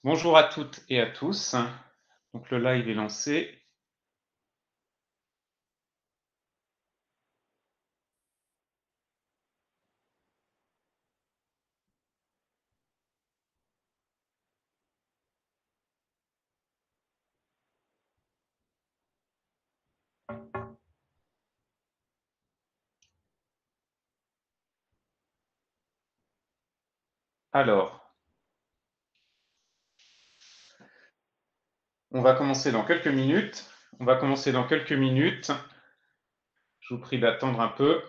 Bonjour à toutes et à tous. Donc le live est lancé. Alors, on va commencer dans quelques minutes. Je vous prie d'attendre un peu.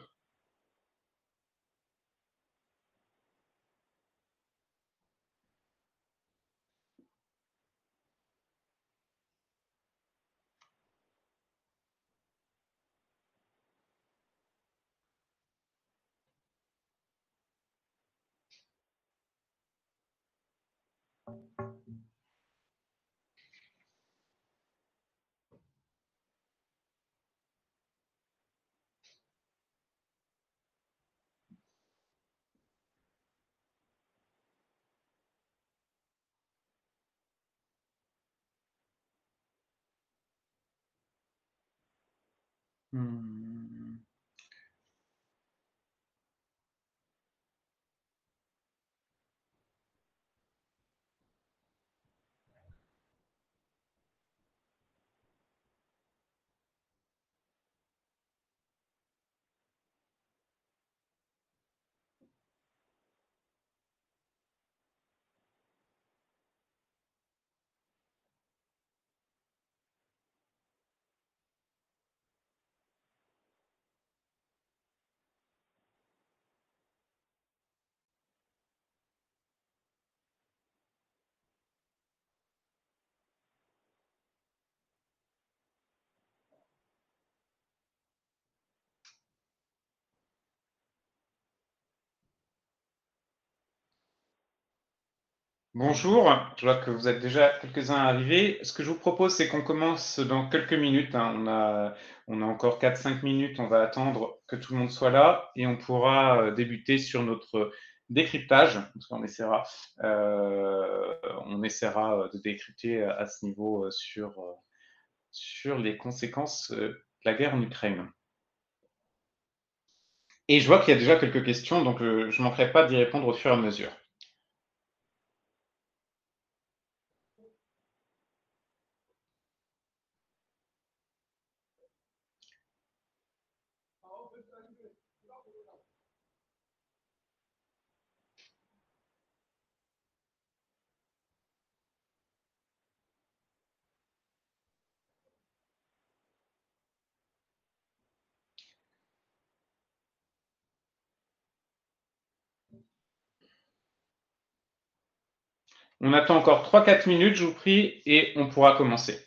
Hmm. Bonjour, je vois que vous êtes déjà quelques-uns arrivés. Ce que je vous propose, c'est qu'on commence dans quelques minutes. On a encore 4-5 minutes, on va attendre que tout le monde soit là et on pourra débuter sur notre décryptage. Euh, on essaiera de décrypter à ce niveau sur les conséquences de la guerre en Ukraine. Et je vois qu'il y a déjà quelques questions, donc je ne manquerai pas d'y répondre au fur et à mesure. On attend encore 3-4 minutes, je vous prie, et on pourra commencer.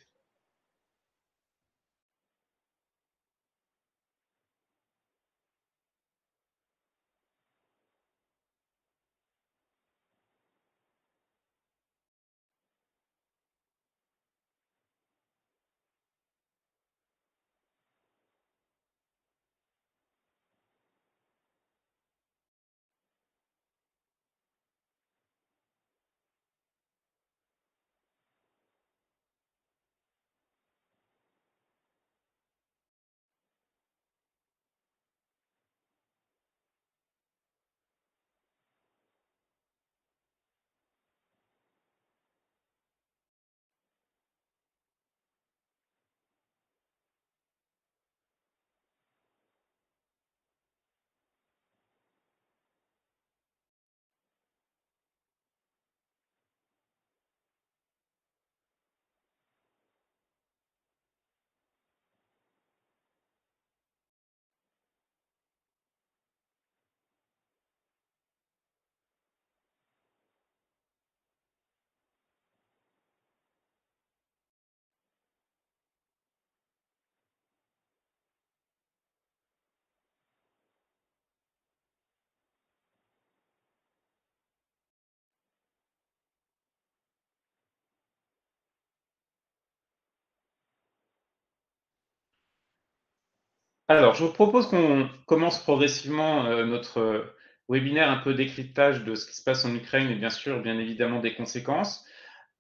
Alors, je vous propose qu'on commence progressivement notre webinaire un peu décryptage de ce qui se passe en Ukraine et bien sûr, bien évidemment, des conséquences.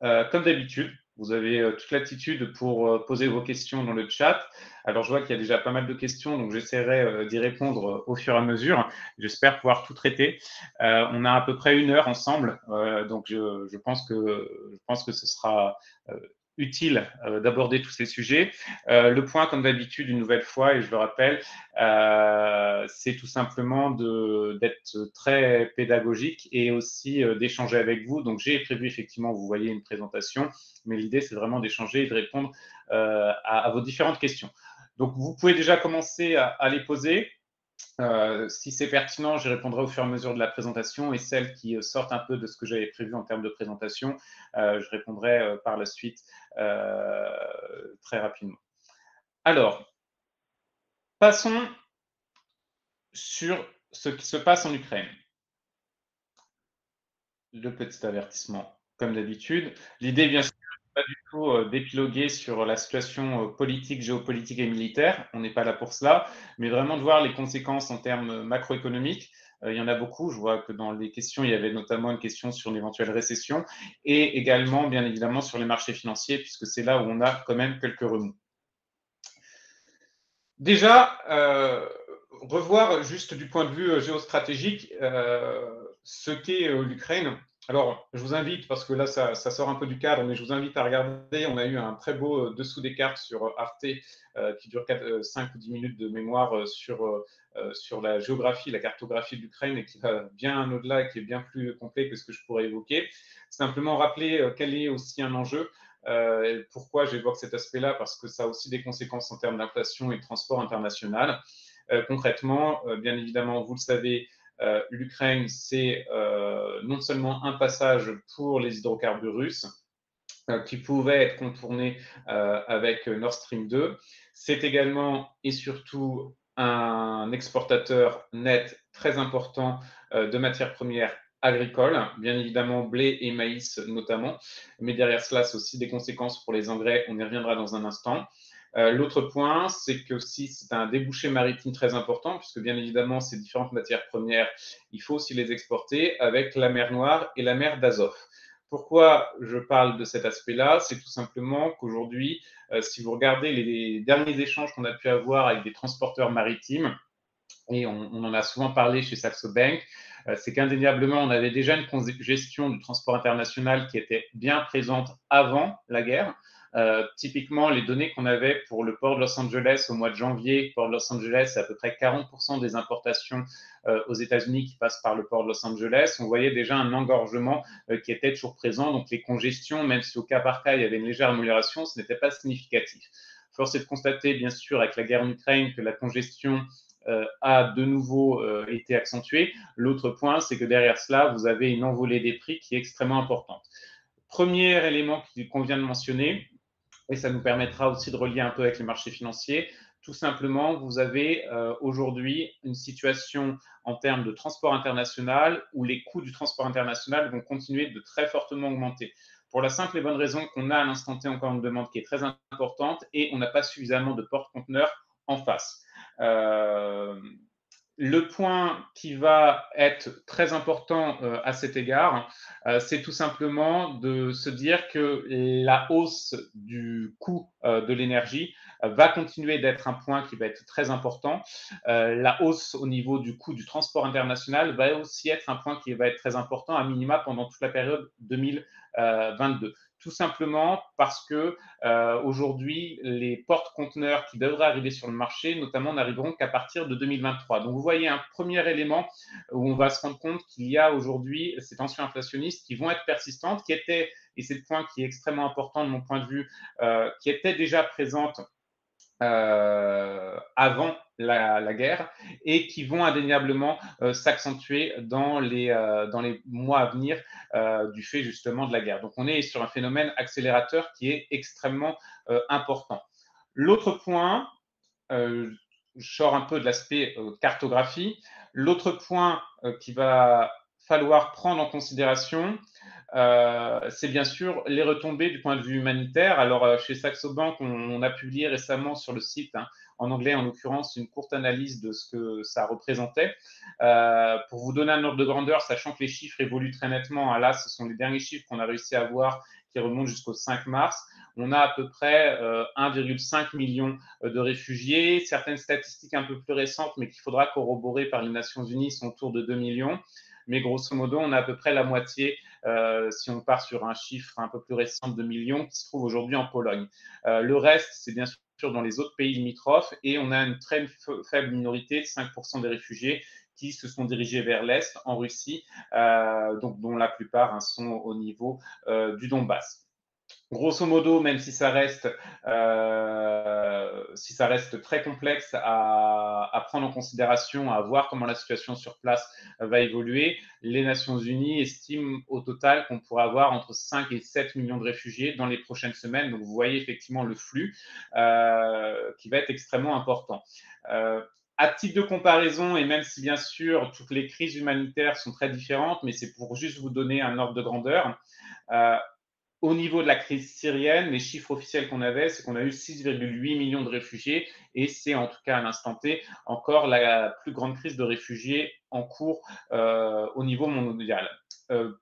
Comme d'habitude, vous avez toute l'attitude pour poser vos questions dans le chat. Alors, je vois qu'il y a déjà pas mal de questions, donc j'essaierai d'y répondre au fur et à mesure. J'espère pouvoir tout traiter. On a à peu près 1 heure ensemble, donc je pense que ce sera utile d'aborder tous ces sujets. Le point, comme d'habitude, une nouvelle fois, et je le rappelle, c'est tout simplement d'être très pédagogique et aussi d'échanger avec vous. Donc, j'ai prévu effectivement, vous voyez, une présentation, mais l'idée, c'est vraiment d'échanger et de répondre à vos différentes questions. Donc, vous pouvez déjà commencer à les poser. Si c'est pertinent, j'y répondrai au fur et à mesure de la présentation, et celles qui sortent un peu de ce que j'avais prévu en termes de présentation, je répondrai par la suite très rapidement. Alors, passons sur ce qui se passe en Ukraine. Le petit avertissement, comme d'habitude. L'idée, bien sûr, n'est pas du tout d'épiloguer sur la situation politique, géopolitique et militaire. On n'est pas là pour cela, mais vraiment de voir les conséquences en termes macroéconomiques. Il y en a beaucoup. Je vois que dans les questions, il y avait notamment une question sur l'éventuelle récession et également, bien évidemment, sur les marchés financiers, puisque c'est là où on a quand même quelques remous. Déjà, revoir juste du point de vue géostratégique ce qu'est l'Ukraine. Alors, je vous invite, parce que là, ça sort un peu du cadre, mais je vous invite à regarder. On a eu un très beau dessous des cartes sur Arte qui dure 5 ou 10 minutes de mémoire sur la géographie, la cartographie de l'Ukraine et qui va bien au-delà et qui est bien plus complet que ce que je pourrais évoquer. Simplement rappeler quel est aussi un enjeu. Pourquoi j'évoque cet aspect-là? Parce que ça a aussi des conséquences en termes d'inflation et de transport international. Concrètement, bien évidemment, vous le savez, l'Ukraine, c'est non seulement un passage pour les hydrocarbures russes, qui pouvait être contourné avec Nord Stream 2. C'est également et surtout un exportateur net très important de matières premières agricoles, bien évidemment blé et maïs notamment, mais derrière cela, c'est aussi des conséquences pour les engrais, on y reviendra dans un instant. L'autre point, c'est que si c'est un débouché maritime très important, puisque bien évidemment, ces différentes matières premières, il faut aussi les exporter avec la mer Noire et la mer d'Azov. Pourquoi je parle de cet aspect-là? C'est tout simplement qu'aujourd'hui, si vous regardez les derniers échanges qu'on a pu avoir avec des transporteurs maritimes, et on en a souvent parlé chez Saxo Bank, c'est qu'indéniablement, on avait déjà une congestion du transport international qui était bien présente avant la guerre. Typiquement, les données qu'on avait pour le port de Los Angeles au mois de janvier, port de Los Angeles, c'est à peu près 40% des importations aux États-Unis qui passent par le port de Los Angeles. On voyait déjà un engorgement qui était toujours présent. Donc, les congestions, même si au cas par cas, il y avait une légère amélioration, ce n'était pas significatif. Force est de constater, bien sûr, avec la guerre en Ukraine, que la congestion a de nouveau été accentuée. L'autre point, c'est que derrière cela, vous avez une envolée des prix qui est extrêmement importante. Premier élément qu'on vient de mentionner, et ça nous permettra aussi de relier un peu avec les marchés financiers. Tout simplement, vous avez aujourd'hui une situation en termes de transport international où les coûts du transport international vont continuer de très fortement augmenter. Pour la simple et bonne raison qu'on a à l'instant T encore une demande qui est très importante et on n'a pas suffisamment de porte-conteneurs en face. Le point qui va être très important à cet égard, c'est tout simplement de se dire que la hausse du coût de l'énergie va continuer d'être un point qui va être très important. La hausse au niveau du coût du transport international va aussi être un point qui va être très important, à minima pendant toute la période 2022. Tout simplement parce que aujourd'hui, les porte-conteneurs qui devraient arriver sur le marché, notamment, n'arriveront qu'à partir de 2023. Donc, vous voyez un premier élément où on va se rendre compte qu'il y a aujourd'hui ces tensions inflationnistes qui vont être persistantes, qui étaient, et c'est le point qui est extrêmement important de mon point de vue, qui étaient déjà présentes avant la guerre et qui vont indéniablement s'accentuer dans les mois à venir du fait justement de la guerre. Donc on est sur un phénomène accélérateur qui est extrêmement important. L'autre point, je sors un peu de l'aspect cartographie, l'autre point qu'il va falloir prendre en considération, c'est bien sûr les retombées du point de vue humanitaire. Alors, chez Saxo Bank, on a publié récemment sur le site, hein, en anglais en l'occurrence, une courte analyse de ce que ça représentait. Pour vous donner un ordre de grandeur, sachant que les chiffres évoluent très nettement, hein, là, ce sont les derniers chiffres qu'on a réussi à avoir qui remonte jusqu'au 5 mars, on a à peu près 1,5 million de réfugiés. Certaines statistiques un peu plus récentes, mais qu'il faudra corroborer par les Nations Unies, sont autour de 2 millions. Mais grosso modo, on a à peu près la moitié, si on part sur un chiffre un peu plus récent de 2 millions, qui se trouve aujourd'hui en Pologne. Le reste, c'est bien sûr dans les autres pays limitrophes, et on a une très faible minorité, 5% des réfugiés, qui se sont dirigés vers l'Est, en Russie, donc, dont la plupart sont au niveau du Donbass. Grosso modo, même si ça reste très complexe à prendre en considération, à voir comment la situation sur place va évoluer, les Nations Unies estiment au total qu'on pourrait avoir entre 5 et 7 millions de réfugiés dans les prochaines semaines. Donc, vous voyez effectivement le flux qui va être extrêmement important. À titre de comparaison, et même si bien sûr toutes les crises humanitaires sont très différentes, mais c'est pour juste vous donner un ordre de grandeur, au niveau de la crise syrienne, les chiffres officiels qu'on avait, c'est qu'on a eu 6,8 millions de réfugiés, et c'est en tout cas à l'instant T encore la plus grande crise de réfugiés en cours au niveau mondial.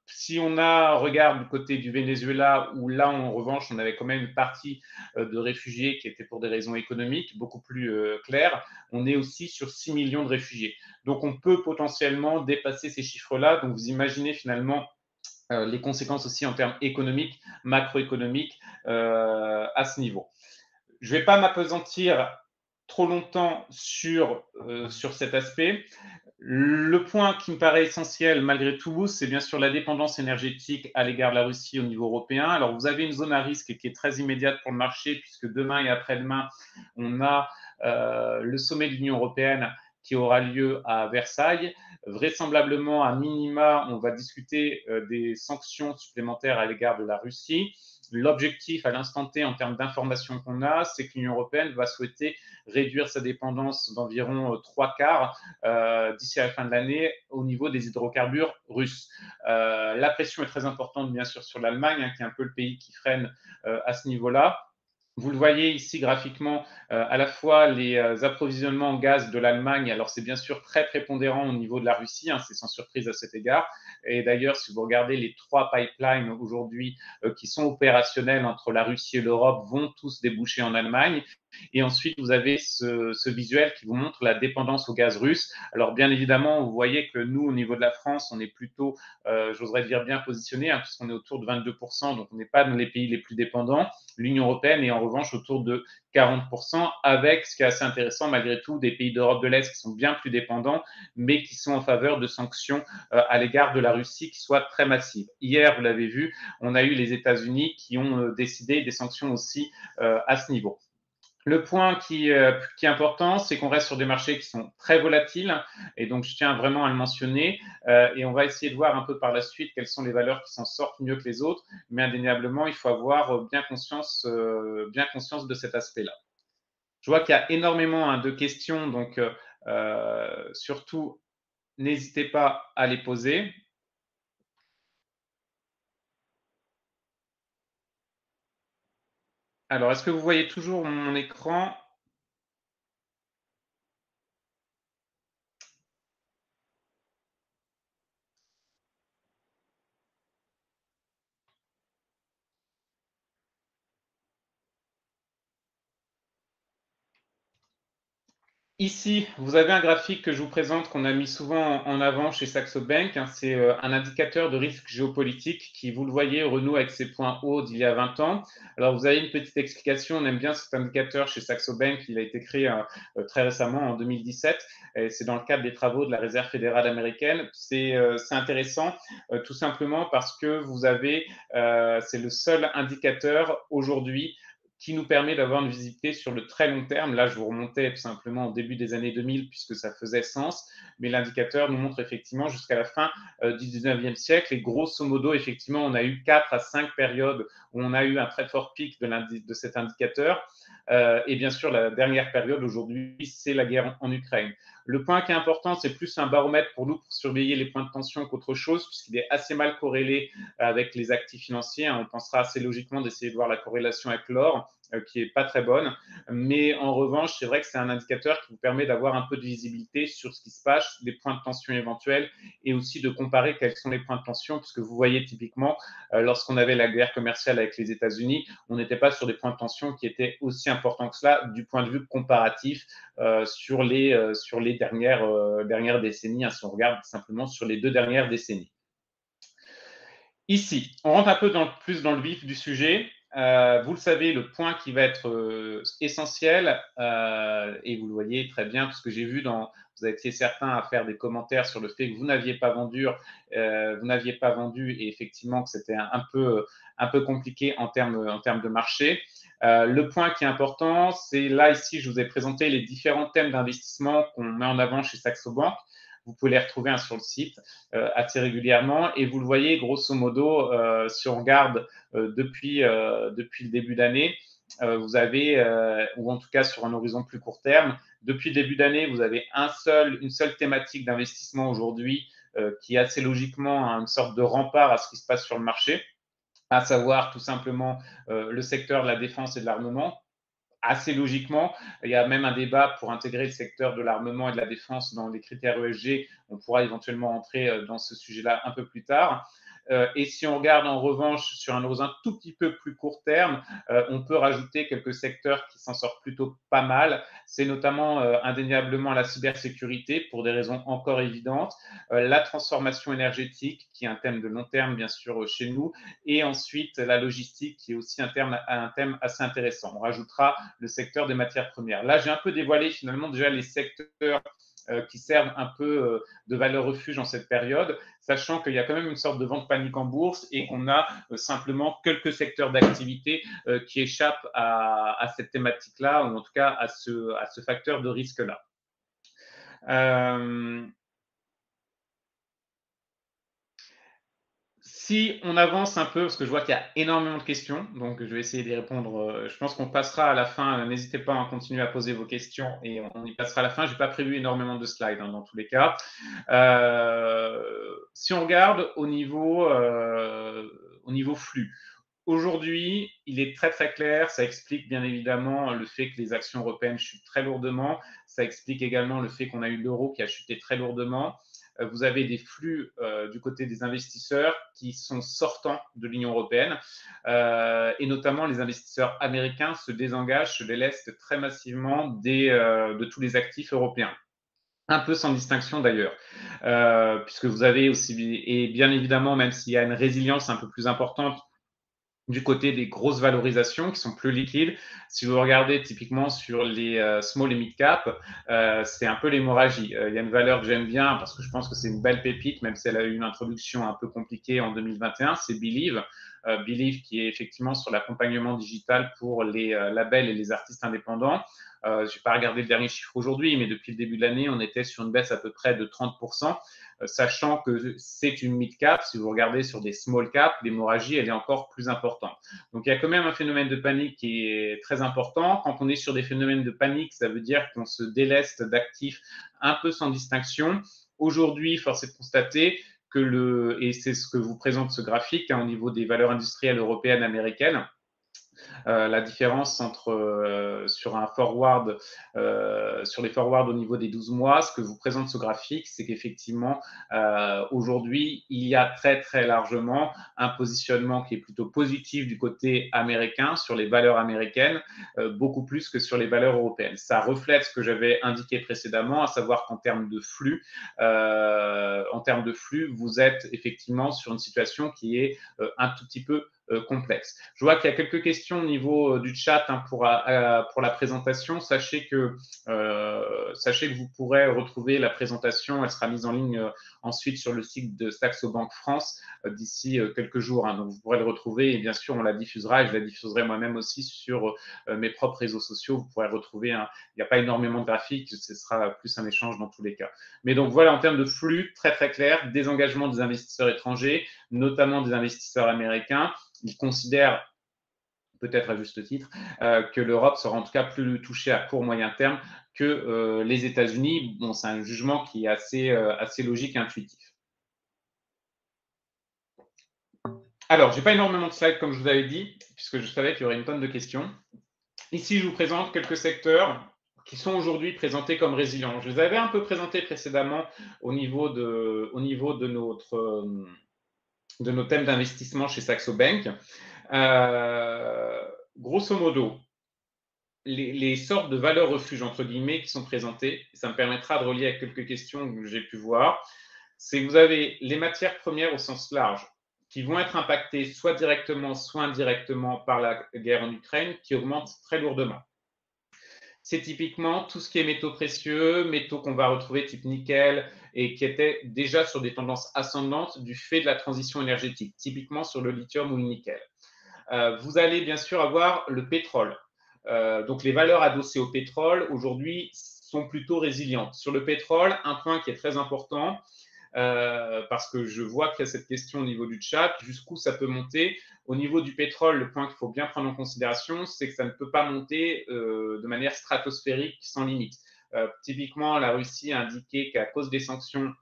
Si on regarde du côté du Venezuela, où là en revanche on avait quand même une partie de réfugiés qui étaient pour des raisons économiques beaucoup plus claires, on est aussi sur 6 millions de réfugiés. Donc on peut potentiellement dépasser ces chiffres-là. Donc vous imaginez finalement les conséquences aussi en termes économiques, macroéconomiques à ce niveau. Je ne vais pas m'appesantir trop longtemps sur cet aspect. Le point qui me paraît essentiel malgré tout, c'est bien sûr la dépendance énergétique à l'égard de la Russie au niveau européen. Alors, vous avez une zone à risque qui est très immédiate pour le marché, puisque demain et après-demain, on a le sommet de l'Union européenne qui aura lieu à Versailles. Vraisemblablement, à minima, on va discuter des sanctions supplémentaires à l'égard de la Russie. L'objectif à l'instant T, en termes d'informations qu'on a, c'est que l'Union européenne va souhaiter réduire sa dépendance d'environ 3/4 d'ici à la fin de l'année au niveau des hydrocarbures russes. La pression est très importante, bien sûr, sur l'Allemagne, qui est un peu le pays qui freine à ce niveau-là. Vous le voyez ici graphiquement, à la fois les approvisionnements en gaz de l'Allemagne. Alors, c'est bien sûr très prépondérant au niveau de la Russie, c'est sans surprise à cet égard. Et d'ailleurs, si vous regardez les 3 pipelines aujourd'hui qui sont opérationnels entre la Russie et l'Europe, vont tous déboucher en Allemagne. Et ensuite, vous avez ce visuel qui vous montre la dépendance au gaz russe. Alors, bien évidemment, vous voyez que nous, au niveau de la France, on est plutôt, j'oserais dire, bien positionné, puisqu'on est autour de 22%, donc on n'est pas dans les pays les plus dépendants. L'Union européenne est en revanche autour de 40%, avec, ce qui est assez intéressant malgré tout, des pays d'Europe de l'Est qui sont bien plus dépendants, mais qui sont en faveur de sanctions à l'égard de la Russie qui soient très massives. Hier, vous l'avez vu, on a eu les États-Unis qui ont décidé des sanctions aussi à ce niveau. Le point qui est important, c'est qu'on reste sur des marchés qui sont très volatiles, et donc je tiens vraiment à le mentionner, et on va essayer de voir un peu par la suite quelles sont les valeurs qui s'en sortent mieux que les autres, mais indéniablement, il faut avoir bien conscience de cet aspect-là. Je vois qu'il y a énormément de questions, donc surtout, n'hésitez pas à les poser. Alors, est-ce que vous voyez toujours mon écran? Ici, vous avez un graphique que je vous présente, qu'on a mis souvent en avant chez Saxo Bank. C'est un indicateur de risque géopolitique qui, vous le voyez, renoue avec ses points hauts d'il y a 20 ans. Alors, vous avez une petite explication. On aime bien cet indicateur chez Saxo Bank. Il a été créé très récemment, en 2017. Et c'est dans le cadre des travaux de la Réserve fédérale américaine. C'est intéressant, tout simplement parce que c'est le seul indicateur aujourd'hui qui nous permet d'avoir une visibilité sur le très long terme. Là, je vous remontais tout simplement au début des années 2000, puisque ça faisait sens, mais l'indicateur nous montre effectivement jusqu'à la fin du 19e siècle. Et grosso modo, effectivement, on a eu 4 à 5 périodes où on a eu un très fort pic de cet indicateur. Et bien sûr, la dernière période aujourd'hui, c'est la guerre en Ukraine. Le point qui est important, c'est plus un baromètre pour nous pour surveiller les points de tension qu'autre chose, puisqu'il est assez mal corrélé avec les actifs financiers. On pensera assez logiquement d'essayer de voir la corrélation avec l'or. qui est pas très bonne. Mais en revanche, c'est vrai que c'est un indicateur qui vous permet d'avoir un peu de visibilité sur ce qui se passe, des points de tension éventuels et aussi de comparer quels sont les points de tension, puisque vous voyez typiquement, lorsqu'on avait la guerre commerciale avec les États-Unis, on n'était pas sur des points de tension qui étaient aussi importants que cela du point de vue comparatif sur les dernières décennies, hein, si on regarde simplement sur les 2 dernières décennies. Ici, on rentre un peu plus dans le vif du sujet. Vous le savez, le point qui va être essentiel, et vous le voyez très bien, parce que j'ai vu vous avez été certains à faire des commentaires sur le fait que vous n'aviez pas vendu, et effectivement que c'était un peu compliqué en termes de marché. Le point qui est important, c'est là, ici, je vous ai présenté les différents thèmes d'investissement qu'on met en avant chez Saxo Bank. Vous pouvez les retrouver sur le site assez régulièrement. Et vous le voyez, grosso modo, si on regarde depuis le début d'année, vous avez, ou en tout cas sur un horizon plus court terme, depuis le début d'année, vous avez une seule thématique d'investissement aujourd'hui qui assez logiquement une sorte de rempart à ce qui se passe sur le marché, à savoir tout simplement le secteur de la défense et de l'armement. Assez logiquement, il y a même un débat pour intégrer le secteur de l'armement et de la défense dans les critères ESG. On pourra éventuellement entrer dans ce sujet-là un peu plus tard. Et si on regarde en revanche sur un horizon un tout petit peu plus court terme, on peut rajouter quelques secteurs qui s'en sortent plutôt pas mal. C'est notamment indéniablement la cybersécurité pour des raisons encore évidentes, la transformation énergétique qui est un thème de long terme bien sûr chez nous, et ensuite la logistique qui est aussi un thème assez intéressant. On rajoutera le secteur des matières premières. Là, j'ai un peu dévoilé finalement déjà les secteurs qui servent un peu de valeur refuge en cette période, sachant qu'il y a quand même une sorte de vente panique en bourse et qu'on a simplement quelques secteurs d'activité qui échappent à cette thématique-là, ou en tout cas à ce facteur de risque-là. Si on avance un peu, parce que je vois qu'il y a énormément de questions, donc je vais essayer d'y répondre. Je pense qu'on passera à la fin. N'hésitez pas à continuer à poser vos questions et on y passera à la fin. Je n'ai pas prévu énormément de slides dans tous les cas. Si on regarde au niveau flux, aujourd'hui, il est très très clair. Ça explique bien évidemment le fait que les actions européennes chutent très lourdement. Ça explique également le fait qu'on a eu l'euro qui a chuté très lourdement. Vous avez des flux du côté des investisseurs qui sont sortants de l'Union européenne, et notamment les investisseurs américains se désengagent, se délestent très massivement de tous les actifs européens. Un peu sans distinction d'ailleurs, puisque vous avez aussi, et bien évidemment, même s'il y a une résilience un peu plus importante du côté des grosses valorisations qui sont plus liquides. Si vous regardez typiquement sur les small et mid cap, c'est un peu l'hémorragie. Il y a une valeur que j'aime bien parce que je pense que c'est une belle pépite, même si elle a eu une introduction un peu compliquée en 2021, c'est Believe. Believe qui est effectivement sur l'accompagnement digital pour les labels et les artistes indépendants. Je n'ai pas regardé le dernier chiffre aujourd'hui, mais depuis le début de l'année, on était sur une baisse à peu près de 30%, sachant que c'est une mid-cap. Si vous regardez sur des small-cap, l'hémorragie, elle est encore plus importante. Donc, il y a quand même un phénomène de panique qui est très important. Quand on est sur des phénomènes de panique, ça veut dire qu'on se déleste d'actifs un peu sans distinction. Aujourd'hui, force est de constater et c'est ce que vous présente ce graphique au niveau des valeurs industrielles européennes, américaines, la différence sur un forward, sur les forwards au niveau des 12 mois, ce que vous présente ce graphique, c'est qu'effectivement, aujourd'hui, il y a très très largement un positionnement qui est plutôt positif du côté américain sur les valeurs américaines, beaucoup plus que sur les valeurs européennes. Ça reflète ce que j'avais indiqué précédemment, à savoir qu'en termes de flux, vous êtes effectivement sur une situation qui est un tout petit peu complexe. Je vois qu'il y a quelques questions au niveau du chat pour la présentation. Sachez que vous pourrez retrouver la présentation. Elle sera mise en ligne ensuite sur le site de Saxo Bank France d'ici quelques jours. Donc, vous pourrez le retrouver et bien sûr, on la diffusera et je la diffuserai moi-même aussi sur mes propres réseaux sociaux. Vous pourrez retrouver. Il n'y a pas énormément de graphiques. Ce sera plus un échange dans tous les cas. Mais donc, voilà, en termes de flux, très, très clair, désengagement des investisseurs étrangers, notamment des investisseurs américains. Ils considèrent, peut-être à juste titre, que l'Europe sera en tout cas plus touchée à court moyen terme que les États-Unis. Bon, c'est un jugement qui est assez logique et intuitif. Alors, j'ai pas énormément de slides comme je vous avais dit, puisque je savais qu'il y aurait une tonne de questions. Ici, je vous présente quelques secteurs qui sont aujourd'hui présentés comme résilients. Je les avais un peu présentés précédemment au niveau de nos thèmes d'investissement chez Saxo Bank. Grosso modo, les sortes de valeurs refuges, entre guillemets, qui sont présentées, ça me permettra de relier avec quelques questions que j'ai pu voir, c'est que vous avez les matières premières au sens large qui vont être impactées soit directement, soit indirectement par la guerre en Ukraine, qui augmente très lourdement. C'est typiquement tout ce qui est métaux précieux, métaux qu'on va retrouver type nickel et qui étaient déjà sur des tendances ascendantes du fait de la transition énergétique, typiquement sur le lithium ou le nickel. Vous allez bien sûr avoir le pétrole. Donc les valeurs adossées au pétrole aujourd'hui sont plutôt résilientes. Sur le pétrole, un point qui est très important, parce que je vois qu'il y a cette question au niveau du chat, jusqu'où ça peut monter. Au niveau du pétrole, le point qu'il faut bien prendre en considération, c'est que ça ne peut pas monter de manière stratosphérique sans limite. Typiquement, la Russie a indiqué qu'à cause des sanctions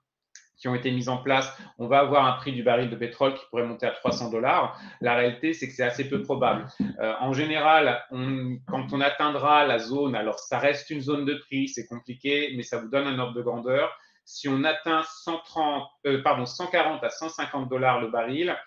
qui ont été mises en place, on va avoir un prix du baril de pétrole qui pourrait monter à 300 $. La réalité, c'est que c'est assez peu probable. En général, quand on atteindra la zone, alors ça reste une zone de prix, c'est compliqué, mais ça vous donne un ordre de grandeur. Si on atteint 140 à 150 $ le baril,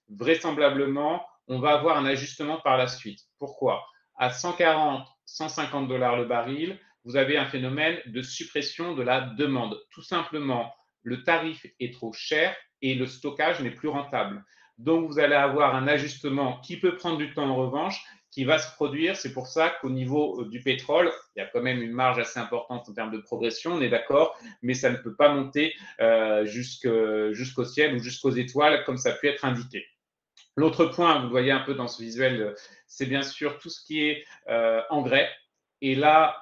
vraisemblablement, on va avoir un ajustement par la suite. Pourquoi? À 140, 150 $ le baril, vous avez un phénomène de suppression de la demande. Tout simplement, le tarif est trop cher et le stockage n'est plus rentable. Donc, vous allez avoir un ajustement qui peut prendre du temps en revanche, qui va se produire. C'est pour ça qu'au niveau du pétrole, il y a quand même une marge assez importante en termes de progression, on est d'accord, mais ça ne peut pas monter jusqu'au ciel ou jusqu'aux étoiles comme ça a pu être indiqué. L'autre point, vous le voyez un peu dans ce visuel, c'est bien sûr tout ce qui est engrais. Et là,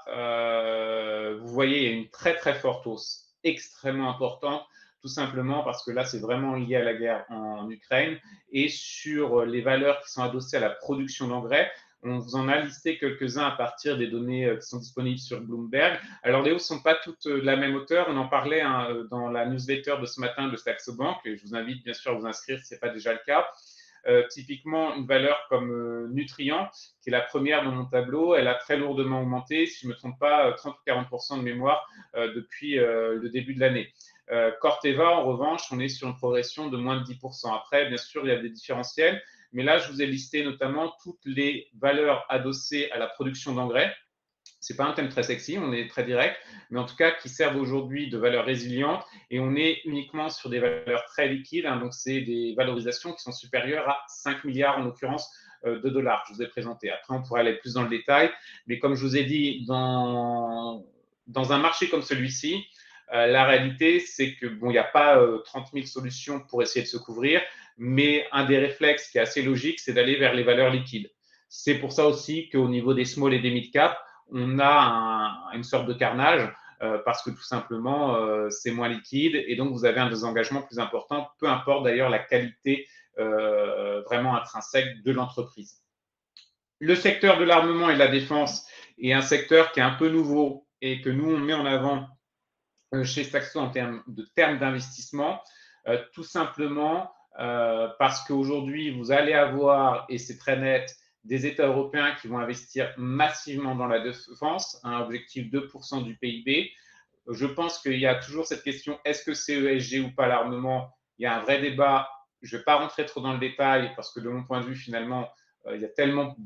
vous voyez, il y a une très très forte hausse, extrêmement importante, tout simplement parce que là, c'est vraiment lié à la guerre en Ukraine et sur les valeurs qui sont adossées à la production d'engrais. On vous en a listé quelques-uns à partir des données qui sont disponibles sur Bloomberg. Alors, les hausses ne sont pas toutes de la même hauteur. On en parlait dans la newsletter de ce matin de Saxo Bank et je vous invite bien sûr à vous inscrire si ce n'est pas déjà le cas. Typiquement, une valeur comme Nutrient, qui est la première dans mon tableau, elle a très lourdement augmenté, si je ne me trompe pas, 30 ou 40% de mémoire depuis le début de l'année. Corteva, en revanche, on est sur une progression de moins de 10%. Après, bien sûr, il y a des différentiels, mais là, je vous ai listé notamment toutes les valeurs adossées à la production d'engrais. C'est pas un thème très sexy, on est très direct, mais en tout cas qui servent aujourd'hui de valeurs résilientes et on est uniquement sur des valeurs très liquides, hein, donc c'est des valorisations qui sont supérieures à 5 milliards en l'occurrence de dollars. Je vous ai présenté. Après, on pourrait aller plus dans le détail, mais comme je vous ai dit, dans un marché comme celui-ci, la réalité, c'est que bon, il n'y a pas 30 000 solutions pour essayer de se couvrir, mais un des réflexes qui est assez logique, c'est d'aller vers les valeurs liquides. C'est pour ça aussi qu'au niveau des small et des mid cap, on a une sorte de carnage parce que tout simplement, c'est moins liquide et donc vous avez un désengagement plus important, peu importe d'ailleurs la qualité vraiment intrinsèque de l'entreprise. Le secteur de l'armement et de la défense est un secteur qui est un peu nouveau et que nous, on met en avant chez Saxo en termes d'investissement, tout simplement parce qu'aujourd'hui, vous allez avoir, et c'est très net, des États européens qui vont investir massivement dans la défense, un objectif 2% du PIB. Je pense qu'il y a toujours cette question, est-ce que c'est ESG ou pas l'armement? Il y a un vrai débat. Je ne vais pas rentrer trop dans le détail parce que de mon point de vue, finalement, il y a tellement.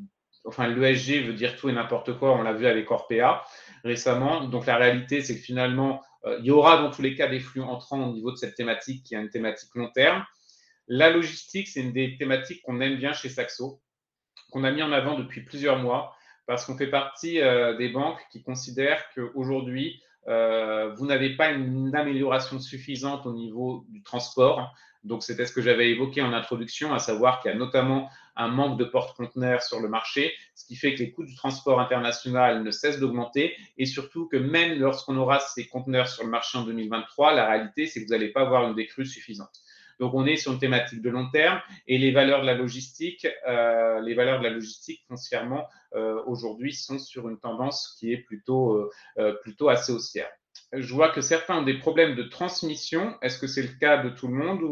Enfin, l'ESG veut dire tout et n'importe quoi. On l'a vu avec Orpea récemment. Donc, la réalité, c'est que finalement, il y aura dans tous les cas des flux entrants au niveau de cette thématique qui est une thématique long terme. La logistique, c'est une des thématiques qu'on aime bien chez Saxo, qu'on a mis en avant depuis plusieurs mois, parce qu'on fait partie des banques qui considèrent qu'aujourd'hui, vous n'avez pas une amélioration suffisante au niveau du transport. Donc, c'était ce que j'avais évoqué en introduction, à savoir qu'il y a notamment un manque de porte-conteneurs sur le marché, ce qui fait que les coûts du transport international ne cessent d'augmenter et surtout que même lorsqu'on aura ces conteneurs sur le marché en 2023, la réalité, c'est que vous n'allez pas avoir une décrue suffisante. Donc, on est sur une thématique de long terme et les valeurs de la logistique, foncièrement, aujourd'hui, sont sur une tendance qui est plutôt assez haussière. Je vois que certains ont des problèmes de transmission. Est-ce que c'est le cas de tout le monde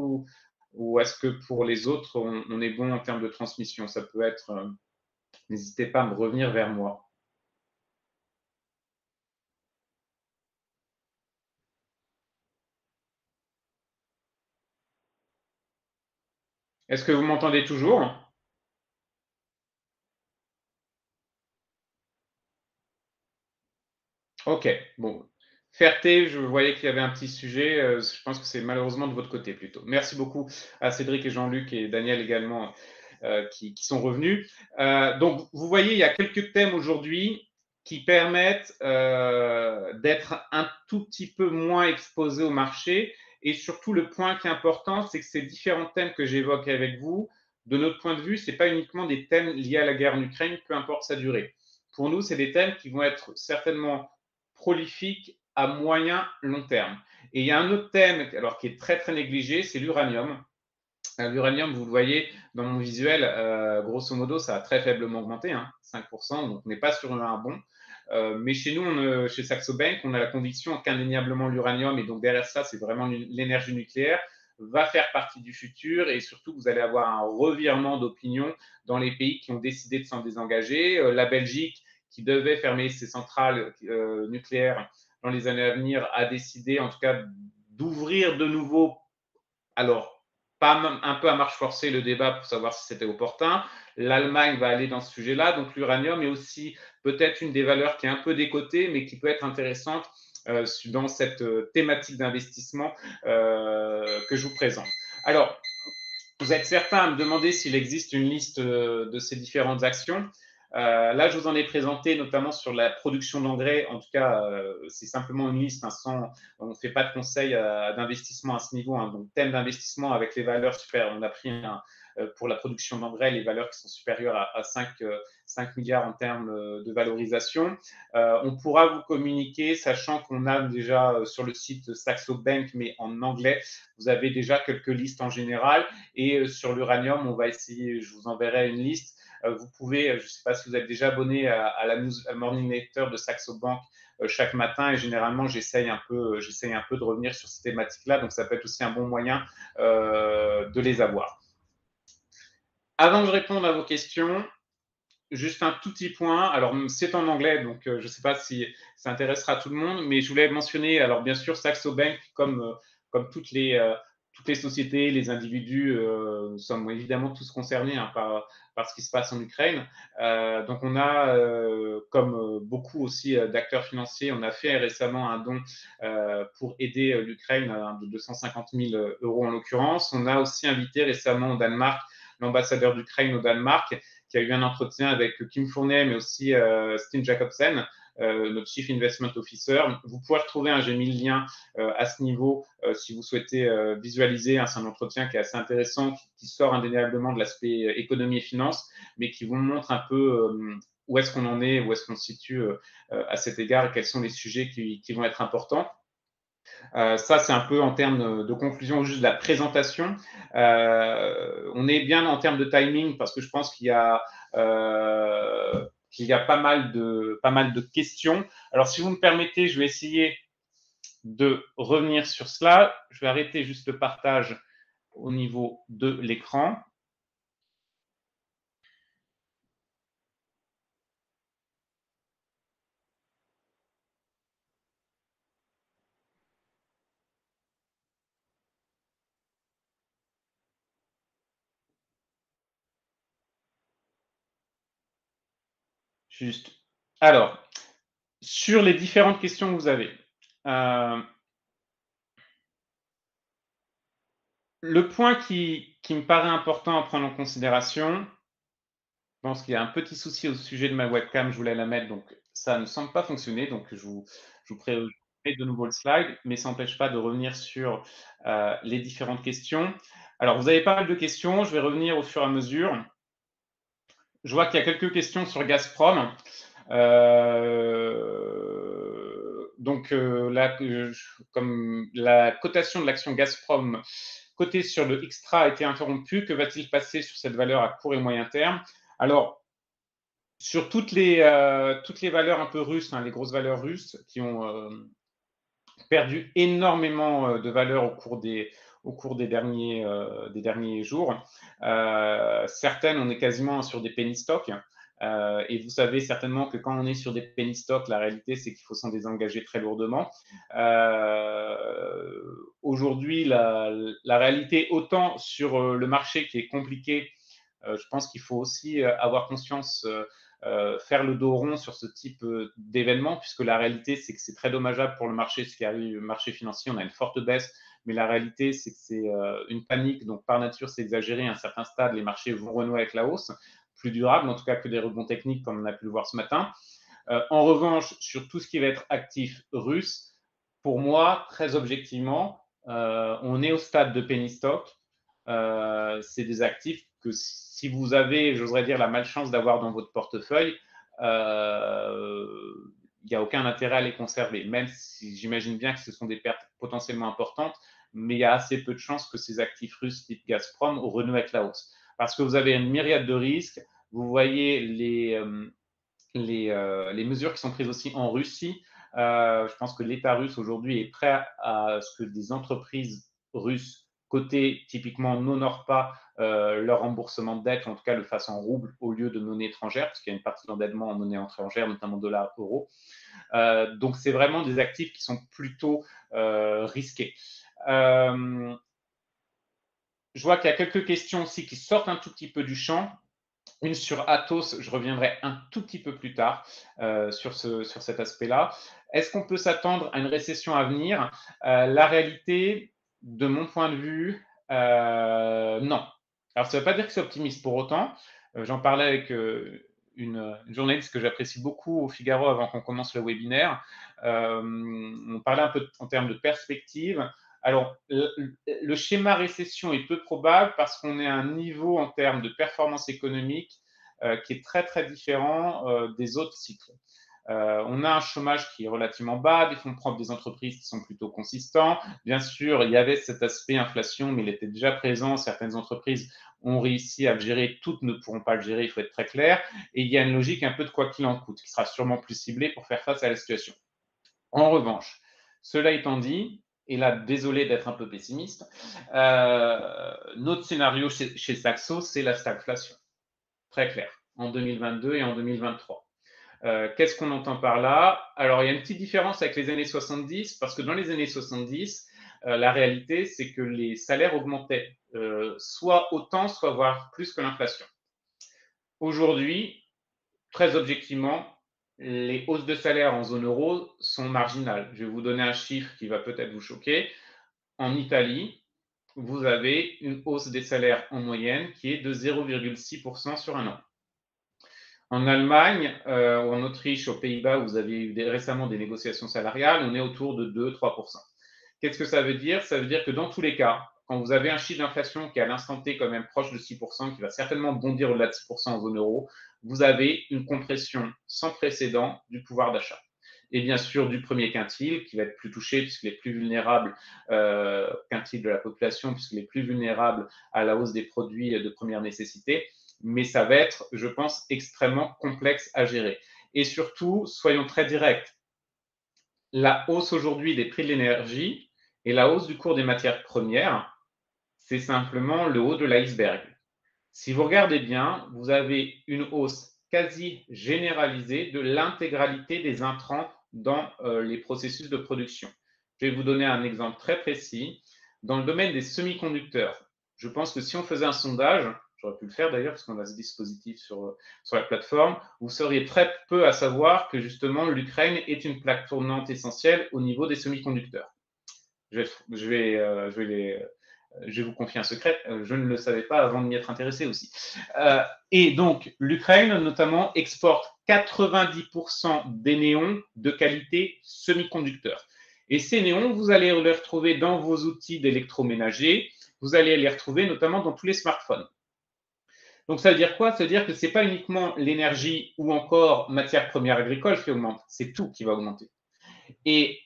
ou est-ce que pour les autres, on est bon en termes de transmission? Ça peut être. N'hésitez pas à me revenir vers moi. Est-ce que vous m'entendez toujours? OK, bon. Ferté, je voyais qu'il y avait un petit sujet, je pense que c'est malheureusement de votre côté plutôt. Merci beaucoup à Cédric et Jean-Luc et Daniel également, qui sont revenus. Donc vous voyez, il y a quelques thèmes aujourd'hui qui permettent, d'être un tout petit peu moins exposés au marché et surtout le point qui est important, c'est que ces différents thèmes que j'évoque avec vous, de notre point de vue, c'est pas uniquement des thèmes liés à la guerre en Ukraine, peu importe sa durée. Pour nous, c'est des thèmes qui vont être certainement prolifique à moyen long terme. Et il y a un autre thème alors, qui est très très négligé, c'est l'uranium. L'uranium, vous le voyez dans mon visuel, grosso modo, ça a très faiblement augmenté, hein, 5%, donc on n'est pas sur un bond. Mais chez nous, chez Saxo Bank, on a la conviction qu'indéniablement l'uranium, et donc derrière ça, c'est vraiment l'énergie nucléaire, va faire partie du futur et surtout, vous allez avoir un revirement d'opinion dans les pays qui ont décidé de s'en désengager. La Belgique, qui devait fermer ses centrales nucléaires dans les années à venir, a décidé en tout cas d'ouvrir de nouveau, alors pas un peu à marche forcée le débat pour savoir si c'était opportun. L'Allemagne va aller dans ce sujet-là, donc l'uranium est aussi peut-être une des valeurs qui est un peu décotée, mais qui peut être intéressante dans cette thématique d'investissement que je vous présente. Alors, vous êtes certain à me demander s'il existe une liste de ces différentes actions. Là, je vous en ai présenté notamment sur la production d'engrais. En tout cas, c'est simplement une liste. Hein, on ne fait pas de conseil d'investissement à ce niveau. Hein, donc, thème d'investissement avec les valeurs supérieures. On a pris pour la production d'engrais les valeurs qui sont supérieures à 5 milliards en termes de valorisation. On pourra vous communiquer, sachant qu'on a déjà sur le site Saxo Bank, mais en anglais, vous avez déjà quelques listes en général. Et sur l'uranium, on va essayer, je vous enverrai une liste. Vous pouvez, je ne sais pas si vous êtes déjà abonné à la morning letter de Saxo Bank chaque matin, et généralement j'essaye un peu de revenir sur ces thématiques-là, donc ça peut être aussi un bon moyen de les avoir. Avant que je réponde à vos questions, juste un tout petit point. Alors, c'est en anglais, donc je ne sais pas si ça intéressera tout le monde, mais je voulais mentionner, alors bien sûr, Saxo Bank, comme toutes les sociétés, les individus, nous sommes évidemment tous concernés hein, par ce qui se passe en Ukraine. Donc, on a, comme beaucoup aussi d'acteurs financiers, on a fait récemment un don pour aider l'Ukraine de 250 000 euros en l'occurrence. On a aussi invité récemment au Danemark l'ambassadeur d'Ukraine au Danemark qui a eu un entretien avec Kim Fournet, mais aussi Stine Jacobsen, notre Chief Investment Officer. Vous pouvez retrouver, hein, j'ai mis le lien à ce niveau si vous souhaitez visualiser. Hein, c'est un entretien qui est assez intéressant, qui sort indéniablement de l'aspect économie et finance, mais qui vous montre un peu où est-ce qu'on en est, où est-ce qu'on se situe à cet égard et quels sont les sujets qui vont être importants. Ça, c'est un peu en termes de conclusion, juste de la présentation. On est bien en termes de timing parce que je pense qu'il y a pas mal de questions. Alors, si vous me permettez, je vais essayer de revenir sur cela. Je vais arrêter juste le partage au niveau de l'écran. Juste. Alors, sur les différentes questions que vous avez, le point qui me paraît important à prendre en considération, je pense qu'il y a un petit souci au sujet de ma webcam, je voulais la mettre, donc ça ne semble pas fonctionner, donc je vous mets de nouveau le slide, mais ça n'empêche pas de revenir sur les différentes questions. Alors, vous avez pas mal de questions, je vais revenir au fur et à mesure. Je vois qu'il y a quelques questions sur Gazprom. Donc, là, comme la cotation de l'action Gazprom cotée sur le Xtra a été interrompue, que va-t-il passer sur cette valeur à court et moyen terme? Alors, sur toutes les valeurs un peu russes, hein, les grosses valeurs russes qui ont perdu énormément de valeur au cours des derniers jours. Certaines, on est quasiment sur des penny stocks. Et vous savez certainement que quand on est sur des penny stocks, la réalité, c'est qu'il faut s'en désengager très lourdement. Aujourd'hui, la réalité, autant sur le marché qui est compliqué, je pense qu'il faut aussi avoir conscience, faire le dos rond sur ce type d'événement, puisque la réalité, c'est que c'est très dommageable pour le marché, ce qui arrive, le marché financier. On a une forte baisse, mais la réalité, c'est que c'est une panique. Donc, par nature, c'est exagéré. À un certain stade, les marchés vont renouer avec la hausse, plus durable, en tout cas que des rebonds techniques, comme on a pu le voir ce matin. En revanche, sur tout ce qui va être actif russe, pour moi, très objectivement, on est au stade de penny stock. C'est des actifs que si vous avez, j'oserais dire, la malchance d'avoir dans votre portefeuille, il n'y a aucun intérêt à les conserver, même si j'imagine bien que ce sont des pertes potentiellement importantes, mais il y a assez peu de chances que ces actifs russes type Gazprom renouent avec la hausse. Parce que vous avez une myriade de risques. Vous voyez les mesures qui sont prises aussi en Russie. Je pense que l'État russe aujourd'hui est prêt à ce que des entreprises russes cotées typiquement n'honorent pas leur remboursement de dette, en tout cas le fassent en rouble au lieu de monnaie étrangère, parce qu'il y a une partie d'endettement en monnaie étrangère, notamment dollar, euro. Donc c'est vraiment des actifs qui sont plutôt risqués. Je vois qu'il y a quelques questions aussi qui sortent un tout petit peu du champ. Une sur Atos, je reviendrai un tout petit peu plus tard sur cet aspect-là. Est-ce qu'on peut s'attendre à une récession à venir? La réalité, de mon point de vue, non. Alors, ça ne veut pas dire que c'est optimiste pour autant. J'en parlais avec une journaliste que j'apprécie beaucoup au Figaro avant qu'on commence le webinaire. On parlait un peu en termes de perspective. Alors, le schéma récession est peu probable parce qu'on est à un niveau en termes de performance économique qui est très, très différent des autres cycles. On a un chômage qui est relativement bas, des fonds propres des entreprises qui sont plutôt consistants. Bien sûr, il y avait cet aspect inflation, mais il était déjà présent. Certaines entreprises ont réussi à le gérer, toutes ne pourront pas le gérer, il faut être très clair. Et il y a une logique un peu de quoi qu'il en coûte, qui sera sûrement plus ciblée pour faire face à la situation. En revanche, cela étant dit, et là, désolé d'être un peu pessimiste, notre scénario chez Saxo, c'est la stagflation. Très clair, en 2022 et en 2023. Qu'est-ce qu'on entend par là? Alors, il y a une petite différence avec les années 70, parce que dans les années 70, la réalité, c'est que les salaires augmentaient, soit autant, soit voire plus que l'inflation. Aujourd'hui, très objectivement, les hausses de salaire en zone euro sont marginales. Je vais vous donner un chiffre qui va peut-être vous choquer. En Italie, vous avez une hausse des salaires en moyenne qui est de 0,6% sur un an. En Allemagne, en Autriche, aux Pays-Bas, où vous avez eu récemment des négociations salariales, on est autour de 2-3%. Qu'est-ce que ça veut dire? Ça veut dire que dans tous les cas, quand vous avez un chiffre d'inflation qui est à l'instant T quand même proche de 6%, qui va certainement bondir au-delà de 6% en zone euro, vous avez une compression sans précédent du pouvoir d'achat. Et bien sûr du premier quintile, qui va être plus touché puisqu'il est plus vulnérable, quintile de la population, puisqu'il est plus vulnérable à la hausse des produits de première nécessité. Mais ça va être, je pense, extrêmement complexe à gérer. Et surtout, soyons très directs, la hausse aujourd'hui des prix de l'énergie et la hausse du cours des matières premières, c'est simplement le haut de l'iceberg. Si vous regardez bien, vous avez une hausse quasi généralisée de l'intégralité des intrants dans les processus de production. Je vais vous donner un exemple très précis. Dans le domaine des semi-conducteurs, je pense que si on faisait un sondage, j'aurais pu le faire d'ailleurs parce qu'on a ce dispositif sur la plateforme, vous seriez très peu à savoir que justement l'Ukraine est une plaque tournante essentielle au niveau des semi-conducteurs. Je vais vous confier un secret, je ne le savais pas avant de m'y être intéressé aussi. Et donc, l'Ukraine, notamment, exporte 90% des néons de qualité semi-conducteur. Et ces néons, vous allez les retrouver dans vos outils d'électroménager, vous allez les retrouver notamment dans tous les smartphones. Donc, ça veut dire quoi? Ça veut dire que ce n'est pas uniquement l'énergie ou encore matières premières agricoles qui augmentent, c'est tout qui va augmenter. Et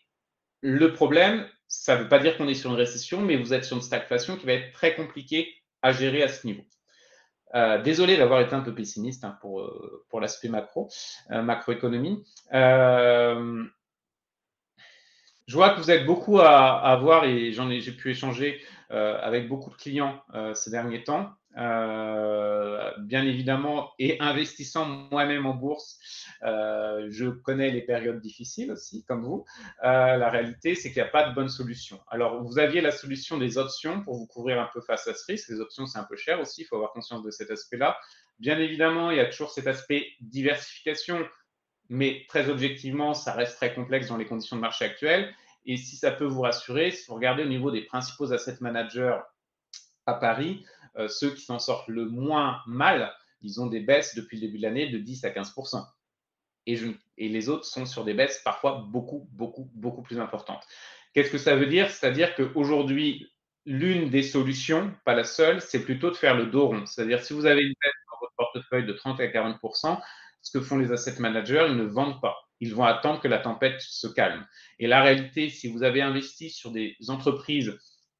le problème, ça ne veut pas dire qu'on est sur une récession, mais vous êtes sur une stagflation qui va être très compliquée à gérer à ce niveau. Désolé d'avoir été un peu pessimiste hein, pour l'aspect macroéconomie. Je vois que vous êtes beaucoup à voir et j'ai pu échanger avec beaucoup de clients ces derniers temps. Bien évidemment, et investissant moi-même en bourse, je connais les périodes difficiles aussi, comme vous. La réalité, c'est qu'il n'y a pas de bonne solution. Alors, vous aviez la solution des options pour vous couvrir un peu face à ce risque. Les options, c'est un peu cher aussi, il faut avoir conscience de cet aspect-là. Bien évidemment, il y a toujours cet aspect diversification, mais très objectivement, ça reste très complexe dans les conditions de marché actuelles. Et si ça peut vous rassurer, si vous regardez au niveau des principaux asset managers à Paris, ceux qui s'en sortent le moins mal, ils ont des baisses depuis le début de l'année de 10 à 15%. Et les autres sont sur des baisses parfois beaucoup, beaucoup, beaucoup plus importantes. Qu'est-ce que ça veut dire? C'est-à-dire qu'aujourd'hui, l'une des solutions, pas la seule, c'est plutôt de faire le dos rond. C'est-à-dire si vous avez une baisse dans votre portefeuille de 30 à 40%, ce que font les asset managers, ils ne vendent pas. Ils vont attendre que la tempête se calme. Et la réalité, si vous avez investi sur des entreprises